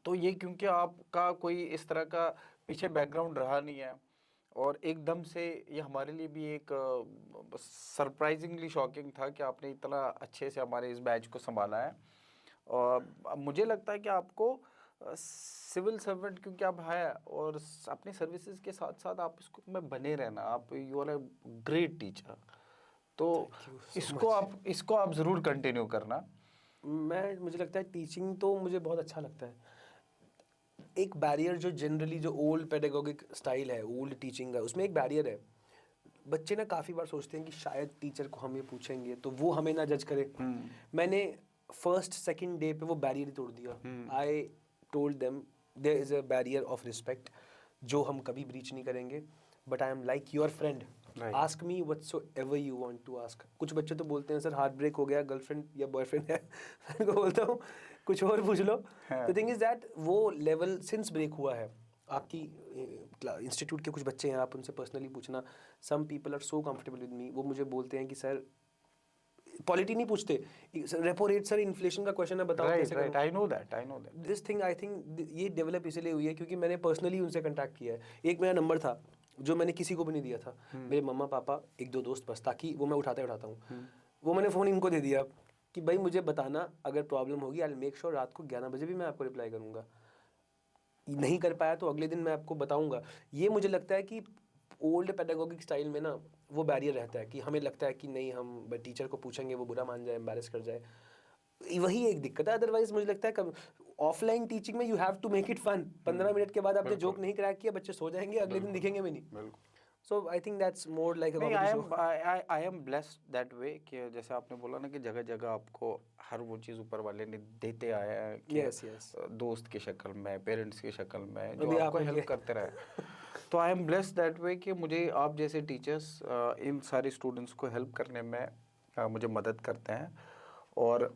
तो ये क्योंकि आपका कोई इस तरह का पीछे बैकग्राउंड रहा नहीं है, और एकदम से ये हमारे लिए भी एक सरप्राइजिंगली शॉकिंग था कि आपने इतना अच्छे से हमारे इस बैच को संभाला है। और अब मुझे लगता है कि आपको सिविल सर्वेंट क्योंकि आप है और अपनी सर्विसेज के साथ साथ आप इसको में बने रहना, आप you are a great teacher. तो इसको आप ज़रूर कंटिन्यू करना। मुझे लगता है टीचिंग तो मुझे बहुत अच्छा लगता है। एक बैरियर जो जनरली जो ओल्ड पेडागोगिक स्टाइल है, ओल्ड टीचिंग का, उसमें एक बैरियर है। बच्चे ना काफ़ी बार सोचते हैं कि शायद टीचर को हम ये पूछेंगे तो वो हमें ना जज करे। मैंने फर्स्ट सेकंड डे पे वो बैरियर ही तोड़ दिया। I told them there is a barrier of respect जो हम कभी ब्रीच नहीं करेंगे, but I am like your friend, ask me whatsoever you want to ask. कुछ बच्चे तो बोलते हैं सर हार्ट ब्रेक हो गया, गर्लफ्रेंड या बॉयफ्रेंड है मैं उनको बोलता हूँ कुछ और पूछ लो। द थिंग इज दैट वो लेवल सिंस ब्रेक हुआ है। आपकी इंस्टीट्यूट के कुछ बच्चे हैं, आप उनसे पर्सनली पूछना, some people are so comfortable with me, वो मुझे बोलते हैं कि सर पॉलिटी नहीं पूछते, रेपो रेट सर इन्फ्लेशन का क्वेश्चन है बताओ कैसे करूं। I know that this thing I think ये डेवलप इसलिए हुई है क्योंकि मैंने पर्सनली उनसे कांटेक्ट किया है। एक मेरा नंबर था जो मैंने किसी को भी नहीं दिया था, मेरे मम्मा पापा 1 2 दोस्त बस, ताकि वो मैं उठाता हूँ। वो मैंने फ़ोन इनको दे दिया कि भाई मुझे बताना अगर प्रॉब्लम होगी, आई विल मेक श्योर रात को 11 बजे भी मैं आपको रिप्लाई करूँगा। नहीं कर पाया तो अगले दिन मैं आपको बताऊँगा। ये मुझे लगता है कि ओल्ड पेडागोगिक स्टाइल में ना वो बैरियर रहता है कि हमें लगता है कि नहीं हम टीचर को पूछेंगे वो बुरा मान जाए, एम्बैरेस कर जाए। वही एक दिक्कत है। अदरवाइज मुझे लगता है ऑफलाइन टीचिंग में you have to make it fun. 15 minute के बाद आपने जोक नहीं क्रैक किया, बच्चे सो जाएंगे, अगले दिन दिखेंगे भी नहीं। So I think that's more like a comedy show. I am blessed that way कि जैसे आपने बोला ना कि जगह जगह आपको हर वो चीज़ ऊपर वाले ने देते आया है कि दोस्त की शक्ल में, पेरेंट्स की शक्ल में जो आपको हेल्प करते रहे। तो आई एम ब्लेस्ड दैट वे कि मुझे आप जैसे टीचर्स इन सारे स्टूडेंट्स को हेल्प करने में मुझे मदद करते हैं। और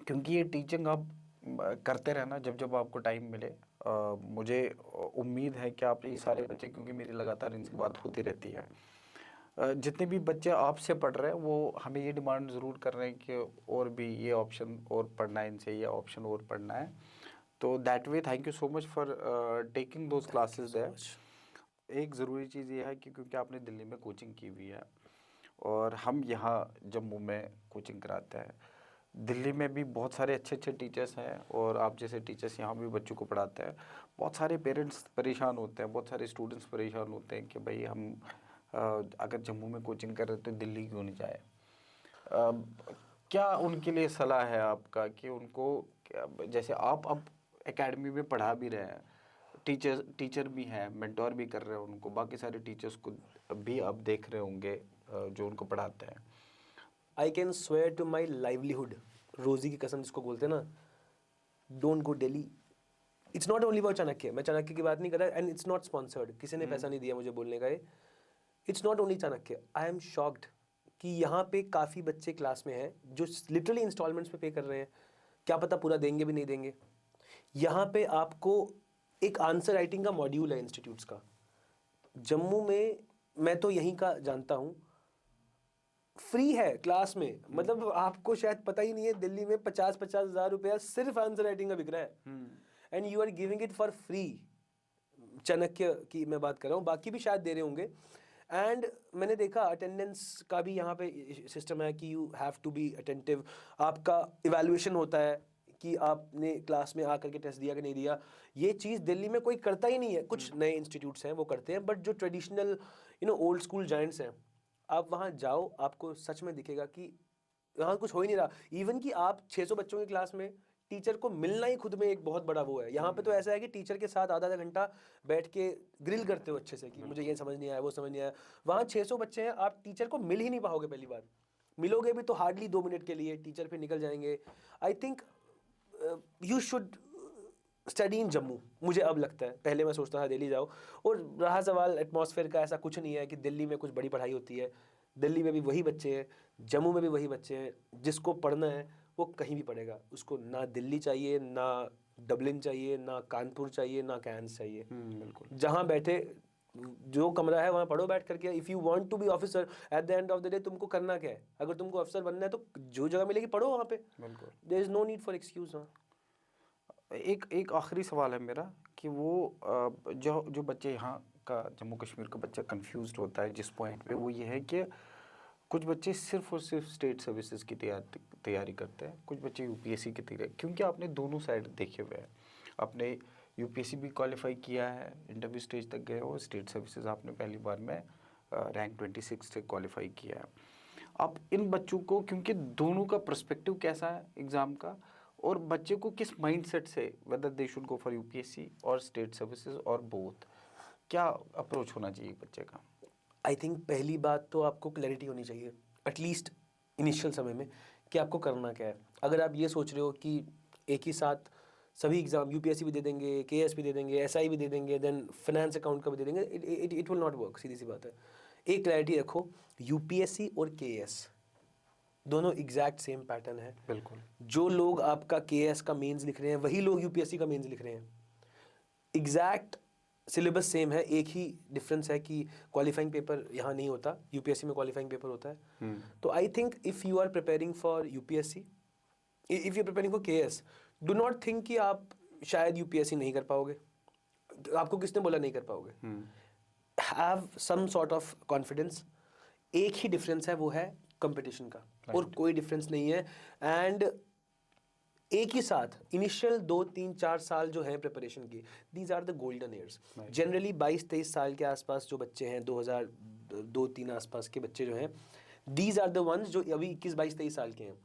क्योंकि ये टीचिंग आप करते रहना जब जब आपको टाइम मिले। मुझे उम्मीद है कि आप ये सारे बच्चे, क्योंकि मेरी लगातार इनसे बात होती रहती है, जितने भी बच्चे आपसे पढ़ रहे हैं वो हमें ये डिमांड ज़रूर कर रहे हैं कि और भी ये ऑप्शन और पढ़ना है इनसे, ये ऑप्शन और पढ़ना है। तो that way thank you so much for taking those classes there. एक ज़रूरी चीज़ ये है कि क्योंकि आपने दिल्ली में कोचिंग की हुई है और हम यहाँ जम्मू में कोचिंग कराते हैं, दिल्ली में भी बहुत सारे अच्छे अच्छे टीचर्स हैं और आप जैसे टीचर्स यहाँ भी बच्चों को पढ़ाते हैं। बहुत सारे पेरेंट्स परेशान होते हैं, बहुत सारे स्टूडेंट्स परेशान होते हैं कि भाई हम अगर जम्मू में कोचिंग कर रहे हैं तो दिल्ली क्यों नहीं जाए। क्या उनके लिए सलाह है आपका कि उनको जैसे आप अब एकेडमी में पढ़ा भी रहे हैं, टीचर भी हैं, मेंटोर भी कर रहे हैं उनको, बाकी सारे टीचर्स को भी आप देख रहे होंगे जो उनको पढ़ाते हैं। I can swear to my livelihood, रोजी की कसम जिसको बोलते हैं ना, don't go Delhi. It's not only about Chanakya, मैं चाणक्य की बात नहीं कर रहा, एंड इट्स नॉट स्पॉन्सर्ड, किसी ने पैसा नहीं दिया मुझे बोलने का। It's not only Chanakya. I am shocked कि यहाँ पे काफ़ी बच्चे क्लास में हैं जो लिटरली इंस्टॉलमेंट्स पे कर रहे हैं, क्या पता पूरा देंगे भी नहीं देंगे। यहाँ पे आपको एक आंसर राइटिंग का मॉड्यूल है इंस्टीट्यूट्स का। जम्मू में मैं तो यहीं का जानता हूँ, फ्री है क्लास में, मतलब आपको शायद पता ही नहीं है, दिल्ली में 50-50 हज़ार रुपया सिर्फ आंसर राइटिंग का बिक रहा है, and you are giving it for free. Chanakya की मैं बात कर रहा हूँ, बाकी भी शायद दे रहे होंगे। एंड मैंने देखा अटेंडेंस का भी यहाँ पे सिस्टम है कि you have to be attentive. आपका इवैल्यूएशन होता है कि आपने क्लास में आकर के टेस्ट दिया कि नहीं दिया। ये चीज़ दिल्ली में कोई करता ही नहीं है, कुछ नए इंस्टीट्यूट्स हैं वो करते हैं, बट जो ट्रेडिशनल ओल्ड स्कूल जाइंट्स हैं, आप वहाँ जाओ, आपको सच में दिखेगा कि यहाँ कुछ हो ही नहीं रहा। इवन कि आप 600 बच्चों की क्लास में टीचर को मिलना ही खुद में एक बहुत बड़ा वो है। यहाँ पे तो ऐसा है कि टीचर के साथ आधा घंटा बैठ के ग्रिल करते हो अच्छे से कि मुझे ये समझ नहीं आया, वो समझ नहीं आया। वहाँ 600 बच्चे हैं, आप टीचर को मिल ही नहीं पाओगे पहली बार, मिलोगे भी तो हार्डली 2 मिनट के लिए, टीचर फिर निकल जाएंगे। I think you should study in Jammu, मुझे अब लगता है। पहले मैं सोचता था दिल्ली जाओ, और रहा सवाल एटमॉस्फेयर का, ऐसा कुछ नहीं है कि दिल्ली में कुछ बड़ी पढ़ाई होती है। दिल्ली में भी वही बच्चे हैं, जम्मू में भी वही बच्चे हैं, जिसको पढ़ना है वो कहीं भी पढ़ेगा। उसको ना दिल्ली चाहिए, ना डबलिन चाहिए, ना कानपुर चाहिए, ना कैंस चाहिए। बिल्कुल। जहाँ बैठे, जो कमरा है वहाँ पढ़ो बैठ करके। If you want to be officer at the end of the day, तुमको करना क्या है? अगर तुमको अफसर बनना है तो जो जगह मिलेगी पढ़ो वहाँ पे। बिल्कुल। There is no need for excuse. एक आखिरी सवाल है मेरा कि वो जो बच्चे यहाँ का, जम्मू कश्मीर का बच्चा कंफ्यूज्ड होता है जिस पॉइंट पे, वो ये है कि कुछ बच्चे सिर्फ और सिर्फ स्टेट सर्विसेज की तैयारी करते हैं, कुछ बच्चे यूपीएससी की तैयारी, क्योंकि आपने दोनों साइड देखे हुए हैं। आपने यूपीएससी भी क्वालिफाई किया है, इंटरव्यू स्टेज तक गए हो, स्टेट सर्विसेज आपने पहली बार में रैंक 26 से क्वालिफाई किया है। अब इन बच्चों को, क्योंकि दोनों का पर्सपेक्टिव कैसा है एग्ज़ाम का, और बच्चे को किस माइंडसेट से, whether they should go for UPSC और स्टेट सर्विसेज और बोथ, क्या अप्रोच होना चाहिए बच्चे का? आई थिंक पहली बात तो आपको क्लैरिटी होनी चाहिए एटलीस्ट इनिशियल समय में कि आपको करना क्या है। अगर आप ये सोच रहे हो कि एक ही साथ सभी एग्जाम, यूपीएससी भी दे देंगे, केएस भी दे देंगे, एसआई भी दे देंगे, देन फाइनेंस अकाउंट का भी दे देंगे, इट विल नॉट वर्क। सीधी सी बात है। एक क्लैरिटी रखो, यूपीएससी और केएस दोनों एग्जैक्ट सेम पैटर्न है। बिल्कुल। जो लोग आपका केएस का मेंस लिख रहे हैं वही लोग यूपीएससी का मेंस लिख रहे हैं। एग्जैक्ट सिलेबस सेम है, एक ही डिफरेंस है कि क्वालिफाइंग पेपर यहाँ नहीं होता, यूपीएससी में क्वालिफाइंग पेपर होता है। तो I think if you are preparing for UPSC, if you preparing for K S, do not think कि आप शायद यूपीएससी नहीं कर पाओगे। आपको किसने बोला नहीं कर पाओगे? Have some sort of confidence. एक ही डिफरेंस है, वो है कंपटीशन का, और कोई डिफरेंस नहीं है। एंड एक ही साथ इनिशियल 2-3-4 साल जो है प्रिपरेशन की, these are the golden years. Generally 22-23 साल के आसपास जो बच्चे हैं, 2002-3 आसपास के बच्चे जो हैं, दीज आर द वंस जो अभी 21-22-23 साल के हैं।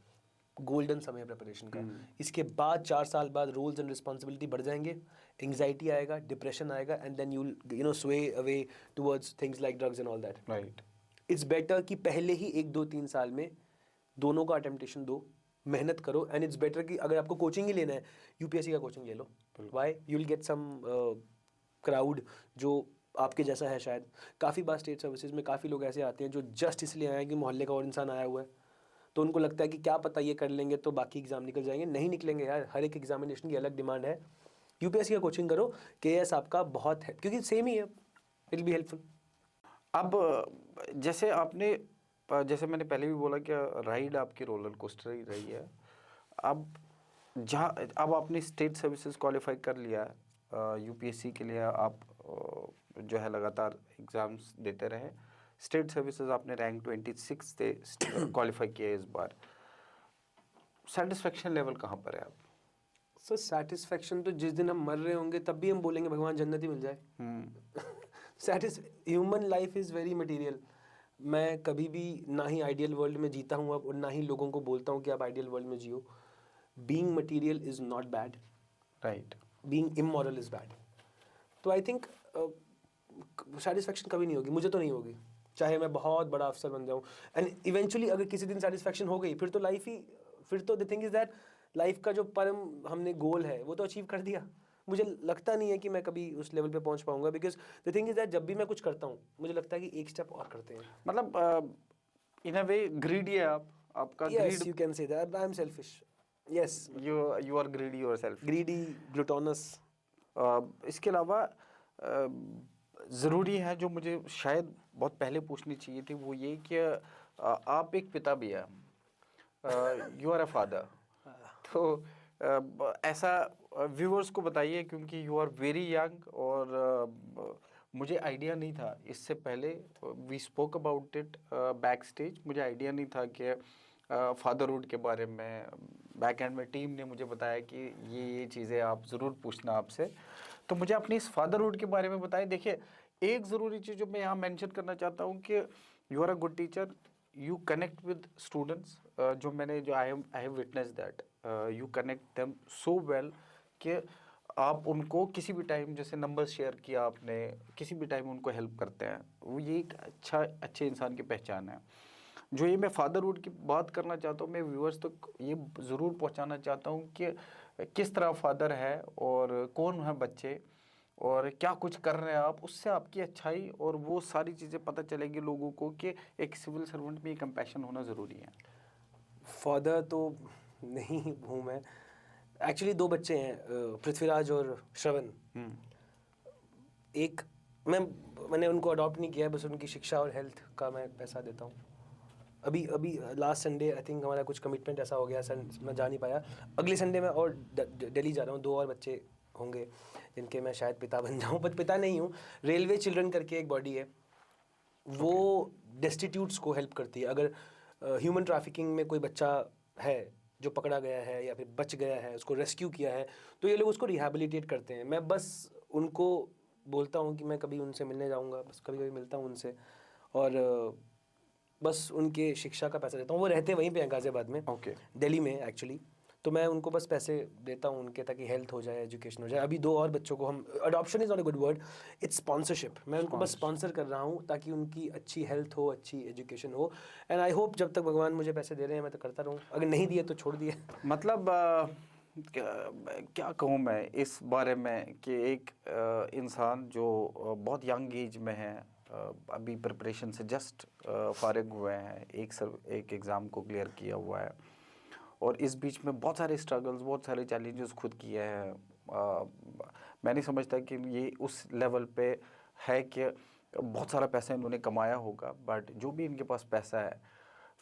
गोल्डन समय प्रिपरेशन का। इसके बाद 4 साल बाद रोल्स एंड रिस्पॉन्सिबिलिटी बढ़ जाएंगे, एंग्जाइटी आएगा, डिप्रेशन आएगा, एंड देन यू स्वे away towards things like drugs and all that. Right. It's better कि पहले ही 1-2-3 साल में दोनों का अटेम्प्टेशन दो, मेहनत करो। एंड इट्स बेटर कि अगर आपको कोचिंग ही लेना है, यूपीएससी का कोचिंग ले लो। Why? You will get some crowd जो आपके जैसा है। शायद काफ़ी बार स्टेट सर्विसेज में काफ़ी लोग ऐसे आते हैं जो जस्ट इसलिए आए हैं कि मोहल्ले का और इंसान आया हुआ है, तो उनको लगता है कि क्या पता ये कर लेंगे तो बाकी एग्जाम निकल जाएंगे। नहीं निकलेंगे यार, हर एक एग्जामिनेशन की अलग डिमांड है। यूपीएससी का कोचिंग करो, केएस आपका बहुत है, क्योंकि सेम ही है, इट विल बी हेल्पफुल। अब जैसे मैंने पहले भी बोला कि राइड आपकी रोलर कोस्टर ही रही है। अब आपने स्टेट सर्विसेज क्वालिफाई कर लिया है, यूपीएससी के लिए आप जो है लगातार एग्ज़ाम्स देते रहे, स्टेट सर्विसेज आपने रैंक 26 से क्वालिफाई किया है इस बार, सेटिस्फेक्शन लेवल कहाँ पर है आप? सर सेटिस्फेक्शन तो जिस दिन हम मर रहे होंगे तब भी हम बोलेंगे भगवान जन्नत ही मिल जाए। Human life is very material. मैं कभी भी ना ही आइडियल वर्ल्ड में जीता हूँ अब, और ना ही लोगों को बोलता हूँ कि आप आइडियल वर्ल्ड में जियो। Being material is not bad, right. Being immoral is bad. तो आई थिंक सेटिस्फेक्शन कभी नहीं होगी, मुझे तो नहीं होगी, चाहे मैं बहुत बड़ा अफसर बन जाऊँ। एंड इवेंचुअली अगर किसी दिन सेटिस्फेक्शन हो गई, फिर तो लाइफ ही, फिर तो the thing is that life का जो परम हमने गोल है वो तो अचीव कर दिया। मुझे लगता नहीं है कि मैं कभी उस लेवल पे पहुंच पाऊंगा, because the thing is that जब भी मैं कुछ करता हूँ मुझे लगता है कि एक स्टेप और करते हैं। मतलब इन अ वे ग्रीडी है आप, आपका Yes, greed, you can say that. I'm selfish. Yes, you are greedy yourself. greedy, gluttonous. इसके अलावा ज़रूरी है जो मुझे शायद बहुत पहले पूछनी चाहिए थी, वो ये कि आप एक पिता भी हैं, यू आर अ फादर। तो ऐसा व्यूअर्स को बताइए, क्योंकि यू आर वेरी यंग, और मुझे आइडिया नहीं था इससे पहले, we spoke about it back stage, मुझे आइडिया नहीं था कि फादरहुड के बारे में। बैक एंड में टीम ने मुझे बताया कि ये चीज़ें आप ज़रूर पूछना आपसे, तो मुझे अपनी इस फादरहुड के बारे में बताएं। देखिए, एक ज़रूरी चीज़ जो मैं यहाँ मेंशन करना चाहता हूँ कि you are a good teacher, you connect with students, जो I have witness that you connect them so well कि आप उनको किसी भी टाइम, जैसे नंबर शेयर किया आपने, किसी भी टाइम उनको हेल्प करते हैं, वो ये एक अच्छे इंसान की पहचान है। जो ये मैं फादरहुड की बात करना चाहता हूँ, मैं व्यूअर्स तक ये ज़रूर पहुँचाना चाहता हूँ कि किस तरह फादर है और कौन है बच्चे और क्या कुछ कर रहे हैं आप, उससे आपकी अच्छाई और वो सारी चीज़ें पता चलेगी लोगों को कि एक सिविल सर्वेंट में ये कंपैशन होना ज़रूरी है। फादर तो नहीं हूँ मैं। एक्चुअली 2 बच्चे हैं, पृथ्वीराज और श्रवण। एक मैंने उनको अडॉप्ट नहीं किया है, बस उनकी शिक्षा और हेल्थ का मैं पैसा देता हूँ। अभी लास्ट संडे आई थिंक हमारा कुछ कमिटमेंट ऐसा हो गया सर, मैं जा नहीं पाया। अगले संडे मैं और दिल्ली जा रहा हूँ, 2 और बच्चे होंगे जिनके मैं शायद पिता बन जाऊँ, पर पिता नहीं हूँ। रेलवे चिल्ड्रन करके एक बॉडी है, वो डेस्टिट्यूट्स को हेल्प करती है। अगर ह्यूमन ट्रैफिकिंग में कोई बच्चा है जो पकड़ा गया है या फिर बच गया है, उसको रेस्क्यू किया है, तो ये लोग उसको रिहैबिलिटेट करते हैं। मैं बस उनको बोलता हूँ कि मैं कभी उनसे मिलने जाऊँगा, बस कभी कभी मिलता हूँ उनसे, और बस उनके शिक्षा का पैसा देता हूँ। वो रहते वहीं पे हैं गाज़ियाबाद में, ओके। दिल्ली में एक्चुअली। तो मैं उनको बस पैसे देता हूँ उनके, ताकि हेल्थ हो जाए, एजुकेशन हो जाए। अभी 2 और बच्चों को हम, adoption is not a good word, it's sponsorship, मैं उनको बस स्पॉन्सर कर रहा हूँ ताकि उनकी अच्छी हेल्थ हो, अच्छी एजुकेशन हो। एंड आई होप जब तक भगवान मुझे पैसे दे रहे हैं मैं तो करता रहूँ, अगर नहीं दिए तो छोड़ दिए। मतलब क्या कहूँ मैं इस बारे में कि एक इंसान जो बहुत यंग एज में है, अभी प्रिपरेशन से जस्ट फारिग हुए हैं, एक एग्ज़ाम को क्लियर किया हुआ है, और इस बीच में बहुत सारे स्ट्रगल्स, बहुत सारे चैलेंजेस खुद किए हैं। मैं नहीं समझता कि ये उस लेवल पे है कि बहुत सारा पैसा इन्होंने कमाया होगा, बट जो भी इनके पास पैसा है,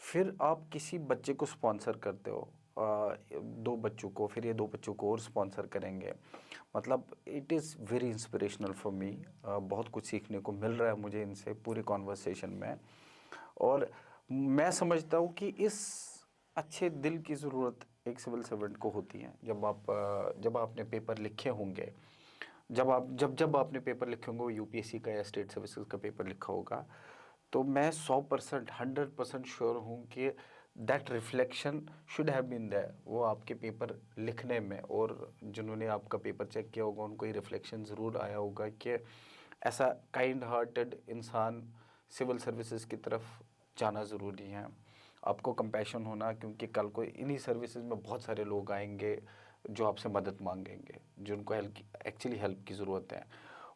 फिर आप किसी बच्चे को स्पॉन्सर करते हो, 2 बच्चों को, फिर ये 2 बच्चों को और स्पॉन्सर करेंगे, मतलब it is very inspirational for me. बहुत कुछ सीखने को मिल रहा है मुझे इनसे पूरी कॉन्वर्सेशन में, और मैं समझता हूँ कि इस अच्छे दिल की ज़रूरत एक सिविल सर्वेंट को होती है। जब आपने पेपर लिखे होंगे, जब आपने पेपर लिखे होंगे, यूपीएससी का या स्टेट सर्विसेज का पेपर लिखा होगा, तो मैं 100% 100% श्योर हूँ कि that reflection should have been there, वो आपके पेपर लिखने में, और जिन्होंने आपका पेपर चेक किया होगा उनको ये रिफ्लेक्शन ज़रूर आया होगा कि ऐसा काइंड हार्टेड इंसान सिविल सर्विसेज की तरफ जाना ज़रूरी है। आपको कंपैशन होना, क्योंकि कल को इन्हीं सर्विसेज में बहुत सारे लोग आएंगे जो आपसे मदद मांगेंगे, जिनको एक्चुअली हेल्प की ज़रूरत है।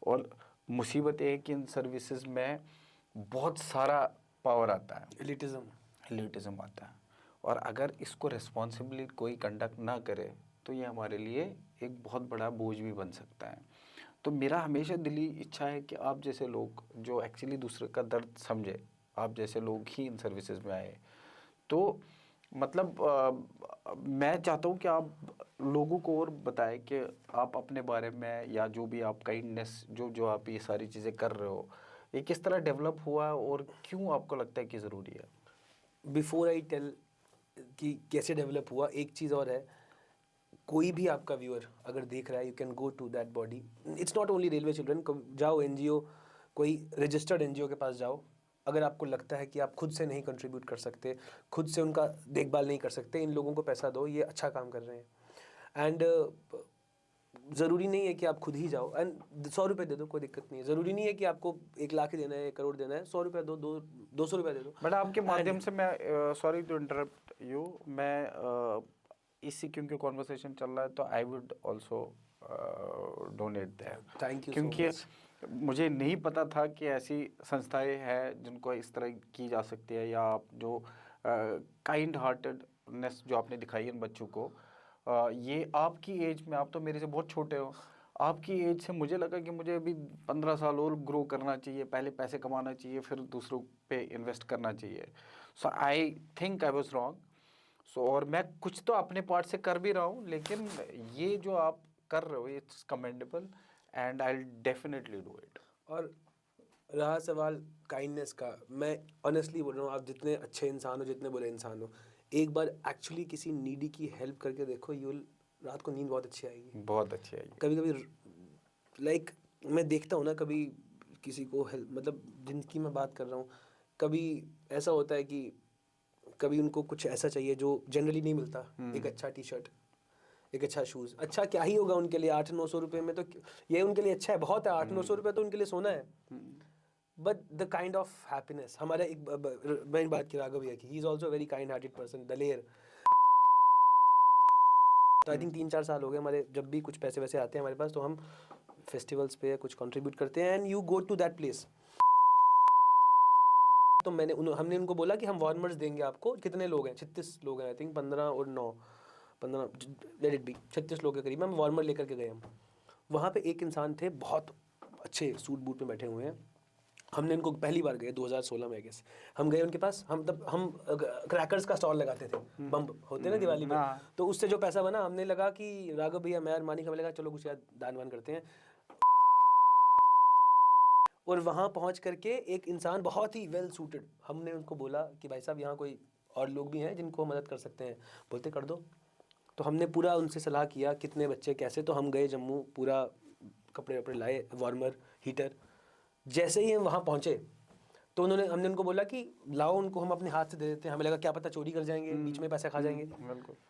और मुसीबत ये है कि इन सर्विसेज में बहुत सारा पावर आता है, एलिटिज़म आता है, और अगर इसको रिस्पॉन्सिबली कोई कंडक्ट ना करे तो ये हमारे लिए एक बहुत बड़ा बोझ भी बन सकता है। तो मेरा हमेशा दिली इच्छा है कि आप जैसे लोग जो एक्चुअली दूसरे का दर्द समझे, आप जैसे लोग ही इन सर्विसेज में आए, तो मतलब मैं चाहता हूँ कि आप लोगों को और बताएं कि आप अपने बारे में, या जो भी आप काइंडनेस, जो आप ये सारी चीज़ें कर रहे हो, ये किस तरह डेवलप हुआ और क्यों आपको लगता है कि ज़रूरी है। बिफोर आई टेल कि कैसे डेवलप हुआ, एक चीज़ और है, कोई भी आपका व्यूअर अगर देख रहा है, you can go to that body. It's not only railway children, जाओ एनजीओ, कोई रजिस्टर्ड एनजीओ के पास जाओ। अगर आपको लगता है कि आप खुद से नहीं कंट्रीब्यूट कर सकते, खुद से उनका देखभाल नहीं कर सकते, इन लोगों को पैसा दो, ये अच्छा काम कर रहे हैं। एंड ज़रूरी नहीं है कि आप खुद ही जाओ, एंड 100 रुपये दे दो, कोई दिक्कत नहीं है। ज़रूरी नहीं है कि आपको 1 लाख ही देना है, 1 करोड़ देना है। 100 रुपये दो, 200 रुपये दे दो। बट आपके माध्यम से मैं, सॉरी टू इंटरप्ट यू, मैं इसी क्योंकि कॉन्वर्सेशन चल रहा है तो I would also donate that, thank you सो क्योंकि मच। मुझे नहीं पता था कि ऐसी संस्थाएं हैं जिनको इस तरह की जा सकती है, या आप जो काइंड हार्टेडनेस जो आपने दिखाई है इन बच्चों को, ये आपकी एज में, आप तो मेरे से बहुत छोटे हो, आपकी एज से मुझे लगा कि मुझे अभी 15 साल और ग्रो करना चाहिए, पहले पैसे कमाना चाहिए, फिर दूसरों पे इन्वेस्ट करना चाहिए। So I think I was wrong. और मैं कुछ तो अपने पार्ट से कर भी रहा हूँ, लेकिन ये जो आप कर रहे हो it's commendable and I will definitely do it. और रहा सवाल काइंडनेस का, मैं ऑनेस्टली बोल रहा हूँ, आप जितने अच्छे इंसान हो, जितने बुरे इंसान हो, एक बार एक्चुअली किसी नीडी की हेल्प करके देखो, रात को नींद बहुत अच्छी आएगी। बहुत अच्छी आएगी। कभी कभी लाइक मैं देखता हूँ ना, कभी किसी को हेल्प, मतलब जिनकी मैं बात कर रहा हूँ, कभी ऐसा होता है कि कभी उनको कुछ ऐसा चाहिए जो जनरली नहीं मिलता। एक अच्छा टी शर्ट, एक अच्छा शूज़, अच्छा क्या ही होगा उनके लिए 800-900 रुपये में, तो ये उनके लिए अच्छा है, बहुत है। 800-900 रुपये तो उनके लिए सोना है। But the kind of happiness, हमारा एक मैंने बात की राघव भैया की, he is also very kind hearted person, Daler. तो आई थिंक 3-4 साल हो गए हमारे, जब भी कुछ पैसे वैसे आते हैं हमारे पास, तो हम फेस्टिवल्स पे कुछ कंट्रीब्यूट करते हैं, and you go to that place. तो हमने उनको बोला कि हम वार्मर्स देंगे आपको। कितने लोग हैं? 36 लोग हैं आई थिंक, 15 और 9, 15 लेट इट बी, 36 लोग के करीब हम वार्मर लेकर के गए। हम वहाँ पे एक इंसान थे, बहुत अच्छे सूट बूट में बैठे हुए हैं। हमने उनको पहली बार गए 2016 में, आई गेस हम गए उनके पास। हम क्रैकर्स का स्टॉल लगाते थे, बम होते हैं ना दिवाली में, तो उससे जो पैसा बना, हमने लगा कि राघव भैया, मैं और मानिक, हमें लगा चलो कुछ यार दान वान करते हैं। और वहाँ पहुँच करके एक इंसान बहुत ही वेल सूटेड, हमने उनको बोला कि भाई साहब यहाँ कोई और लोग भी हैं जिनको मदद कर सकते हैं? बोलते कर दो। तो हमने पूरा उनसे सलाह किया कितने बच्चे कैसे, तो हम गए जम्मू, पूरा कपड़े वपड़े लाए, वार्मर, हीटर। जैसे ही हम वहाँ पहुँचे तो हमने उनको बोला कि लाओ, उनको हम अपने हाथ से दे देते हैं, हमें लगा क्या पता चोरी कर जाएंगे, बीच में पैसा खा जाएंगे।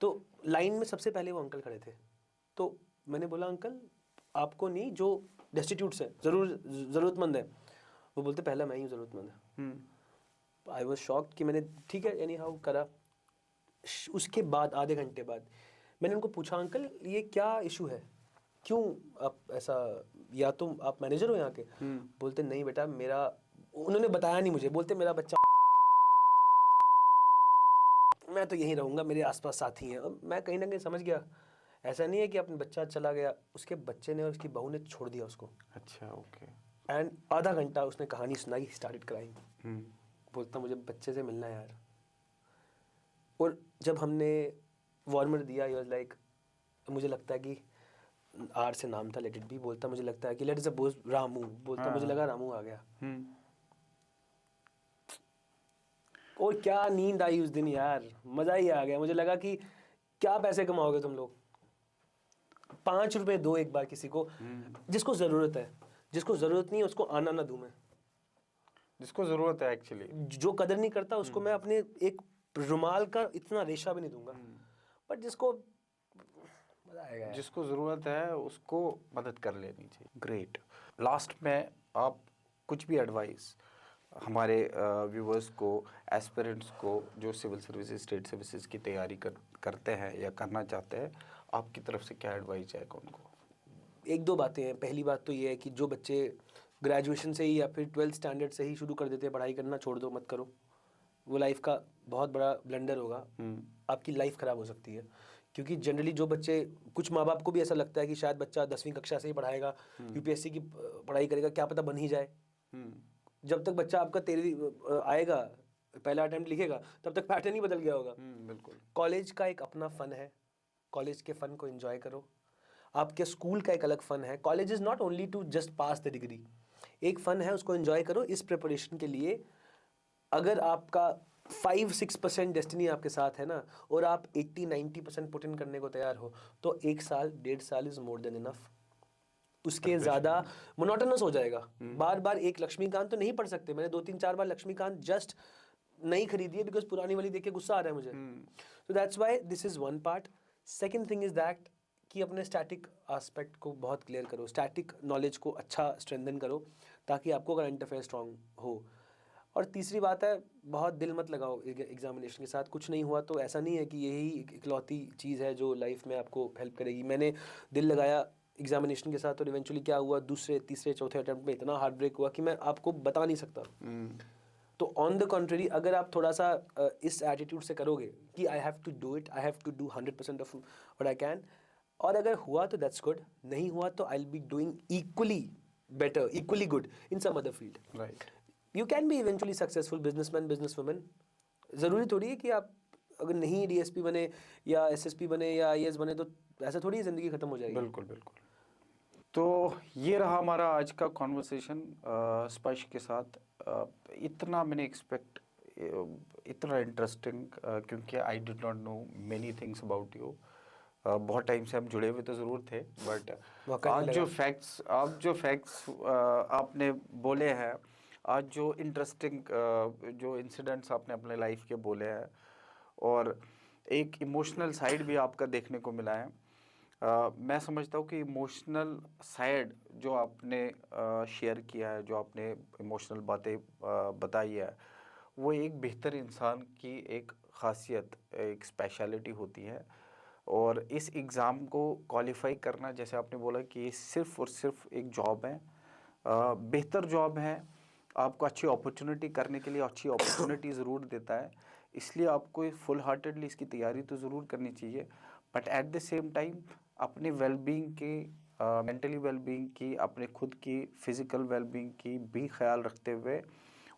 तो लाइन में सबसे पहले वो अंकल खड़े थे। तो मैंने बोला अंकल आपको नहीं, जो डेस्टिट्यूट्स हैं, ज़रूरतमंद है। वो बोलते पहला मैं ही ज़रूरतमंद है। आई वॉज शॉक्ड कि मैंने ठीक है एनी हाउ करा। उसके बाद आधे घंटे बाद मैंने उनको पूछा अंकल ये क्या इशू है, क्यों आप ऐसा, या तो आप मैनेजर हो यहाँ के? बोलते नहीं बेटा मेरा, उन्होंने बताया नहीं मुझे, बोलते मेरा बच्चा, मैं तो यहीं रहूँगा, मेरे आसपास साथी हैं। मैं कहीं ना कहीं समझ गया, ऐसा नहीं है कि अपना बच्चा चला गया, उसके बच्चे ने और उसकी बहू ने छोड़ दिया उसको। अच्छा, ओके। एंड आधा घंटा उसने कहानी सुनाई, स्टार्टेड क्राइंग। बोलता मुझे बच्चे से मिलना है यार। और जब हमने वार्मर दिया, ही वाज लाइक, मुझे लगता है कि आर से नाम था, लेट इट बी। बोलता मुझे लगता है कि लेट इज सपोज रामू। बोलता मुझे लगा रामू आ गया। और क्या नींद आई उस दिन यार, मज़ा ही आ गया। मुझे लगा कि क्या पैसे कमाओगे तुम लोग, 5 रुपए दो एक बार किसी को, जिसको ज़रूरत है। जिसको ज़रूरत नहीं है उसको आना ना दूं मैं। जिसको ज़रूरत है एक्चुअली, जो कदर नहीं करता उसको मैं अपने एक रुमाल का इतना रेशा भी नहीं दूंगा। बट जिसको मज़ा आएगा यार। जिसको ज़रूरत है उसको मदद कर लेनी चाहिए। ग्रेट। लास्ट में आप कुछ भी एडवाइस हमारे व्यूवर्स को, एस्पिरेंट्स को, जो सिविल सर्विसेज, स्टेट सर्विसेज की तैयारी करते हैं या करना चाहते हैं, आपकी तरफ से क्या एडवाइस जाएगा उनको? 1-2 बातें हैं। पहली बात तो ये है कि जो बच्चे ग्रेजुएशन से ही या फिर 12th स्टैंडर्ड से ही शुरू कर देते हैं पढ़ाई करना, छोड़ दो, मत करो। वो लाइफ का बहुत बड़ा ब्लंडर होगा। आपकी लाइफ ख़राब हो सकती है। क्योंकि जनरली जो बच्चे, कुछ माँ बाप को भी ऐसा लगता है कि शायद बच्चा 10वीं कक्षा से ही पढ़ाएगा, यूपीएससी की पढ़ाई करेगा, क्या पता बन ही जाए। जब तक बच्चा आपका 13वीं आएगा, पहला अटेम्प्ट लिखेगा, तब तक पैटर्न ही बदल गया होगा। बिल्कुल। कॉलेज का एक अपना फ़न है, कॉलेज के फ़न को एंजॉय करो। आपके स्कूल का एक अलग फ़न है। College is not only to just pass the degree, एक फ़न है, उसको एंजॉय करो। इस प्रिपरेशन के लिए अगर आपका 5-6% डेस्टिनी आपके साथ है ना, और आप 80-90% पुट इन करने को तैयार हो, तो 1 साल 1.5 साल इज़ मोर देन इनफ। उसके ज़्यादा मोनोटोनस हो जाएगा। बार बार एक लक्ष्मीकांत तो नहीं पढ़ सकते। मैंने 2-3-4 बार लक्ष्मीकांत जस्ट नहीं खरीदी है बिकॉज पुरानी वाली देख के गुस्सा आ रहा है मुझे। तो that's why this is one part. Second thing is that कि अपने स्टैटिक एस्पेक्ट को बहुत क्लियर करो, स्टैटिक नॉलेज को अच्छा स्ट्रेंथन करो, ताकि आपको करंट अफेयर स्ट्रॉन्ग हो। और तीसरी बात है, बहुत दिल मत लगाओ एग्जामिनेशन के साथ। कुछ नहीं हुआ तो ऐसा नहीं है कि यही इकलौती चीज़ है जो लाइफ में आपको हेल्प करेगी। मैंने दिल लगाया एग्जामिनेशन के साथ, और इवेंचुअली क्या हुआ, दूसरे तीसरे चौथे अटेम्प्ट में इतना हार्ट ब्रेक हुआ कि मैं आपको बता नहीं सकता। तो ऑन द कॉन्ट्रेरी, अगर आप थोड़ा सा इस एटीट्यूड से करोगे कि I have to do it, I have to do 100% of what I can, और अगर हुआ तो दैट्स गुड, नहीं हुआ तो I will be doing equally better, equally good in some other field. Right. You can be eventually successful businessman, businesswoman. ज़रूरी थोड़ी है कि आप अगर नहीं डीएसपी बने या एसएसपी बने या आईएएस बने तो ऐसा थोड़ी ज़िंदगी ख़त्म हो जाएगी। बिल्कुल बिल्कुल। तो ये रहा हमारा आज का कॉन्वर्सेशन स्पर्श के साथ। इतना मैंने एक्सपेक्ट, इतना इंटरेस्टिंग, क्योंकि I did not know many things about you. बहुत टाइम से हम जुड़े हुए तो ज़रूर थे, बट आज जो फैक्ट्स आपने बोले हैं, आज जो इंटरेस्टिंग जो इंसिडेंट्स आपने अपने लाइफ के बोले हैं, और एक इमोशनल साइड भी आपका देखने को मिला है। मैं समझता हूँ कि इमोशनल साइड जो आपने शेयर किया है, जो आपने इमोशनल बातें बताई है, वो एक बेहतर इंसान की एक खासियत, एक स्पेशलिटी होती है। और इस एग्ज़ाम को क्वालिफाई करना, जैसे आपने बोला कि ये सिर्फ़ और सिर्फ एक जॉब है, बेहतर जॉब है, आपको अच्छी अपॉर्चुनिटी करने के लिए अच्छी अपॉर्चुनिटी ज़रूर देता है, इसलिए आपको फुल हार्टेडली इसकी तैयारी तो ज़रूर करनी चाहिए। But at the same time अपनी वेलबींग की, मेंटली वेलबींग की, अपने खुद की फिज़िकल वेलबींग की भी ख्याल रखते हुए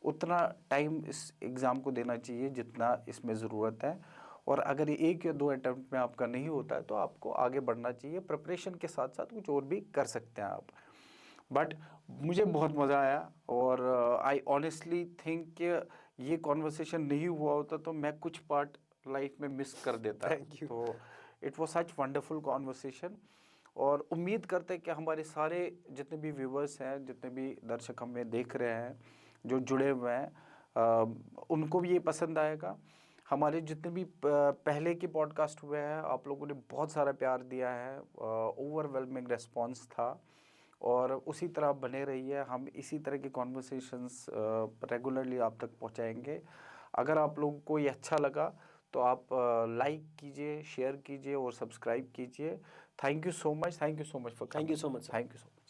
उतना टाइम इस एग्ज़ाम को देना चाहिए जितना इसमें ज़रूरत है। और अगर एक या दो अटैम्प्ट में आपका नहीं होता है तो आपको आगे बढ़ना चाहिए, प्रिपरेशन के साथ साथ कुछ और भी कर सकते हैं आप। बट मुझे बहुत मज़ा आया, और आई ऑनेस्टली थिंक कि ये कॉन्वर्सेशन नहीं हुआ होता तो मैं कुछ पार्ट लाइफ में मिस कर देता। Thank you. तो it was such wonderful conversation, और उम्मीद करते हैं कि हमारे सारे जितने भी व्यूवर्स हैं, जितने भी दर्शक हमें देख रहे हैं, जो जुड़े हुए हैं, उनको भी ये पसंद आएगा। हमारे जितने भी पहले के पॉडकास्ट हुए हैं, आप लोगों ने बहुत सारा प्यार दिया है, ओवरवेलमिंग रिस्पॉन्स था, और उसी तरह बने रहिए। हम इसी तरह के कॉन्वर्सेशंस रेगुलरली आप तक पहुंचाएंगे। अगर आप लोगों को ये अच्छा लगा तो आप लाइक कीजिए, शेयर कीजिए और सब्सक्राइब कीजिए। Thank you so much, thank you so much for, Thank you so much, sir. Thank you so much.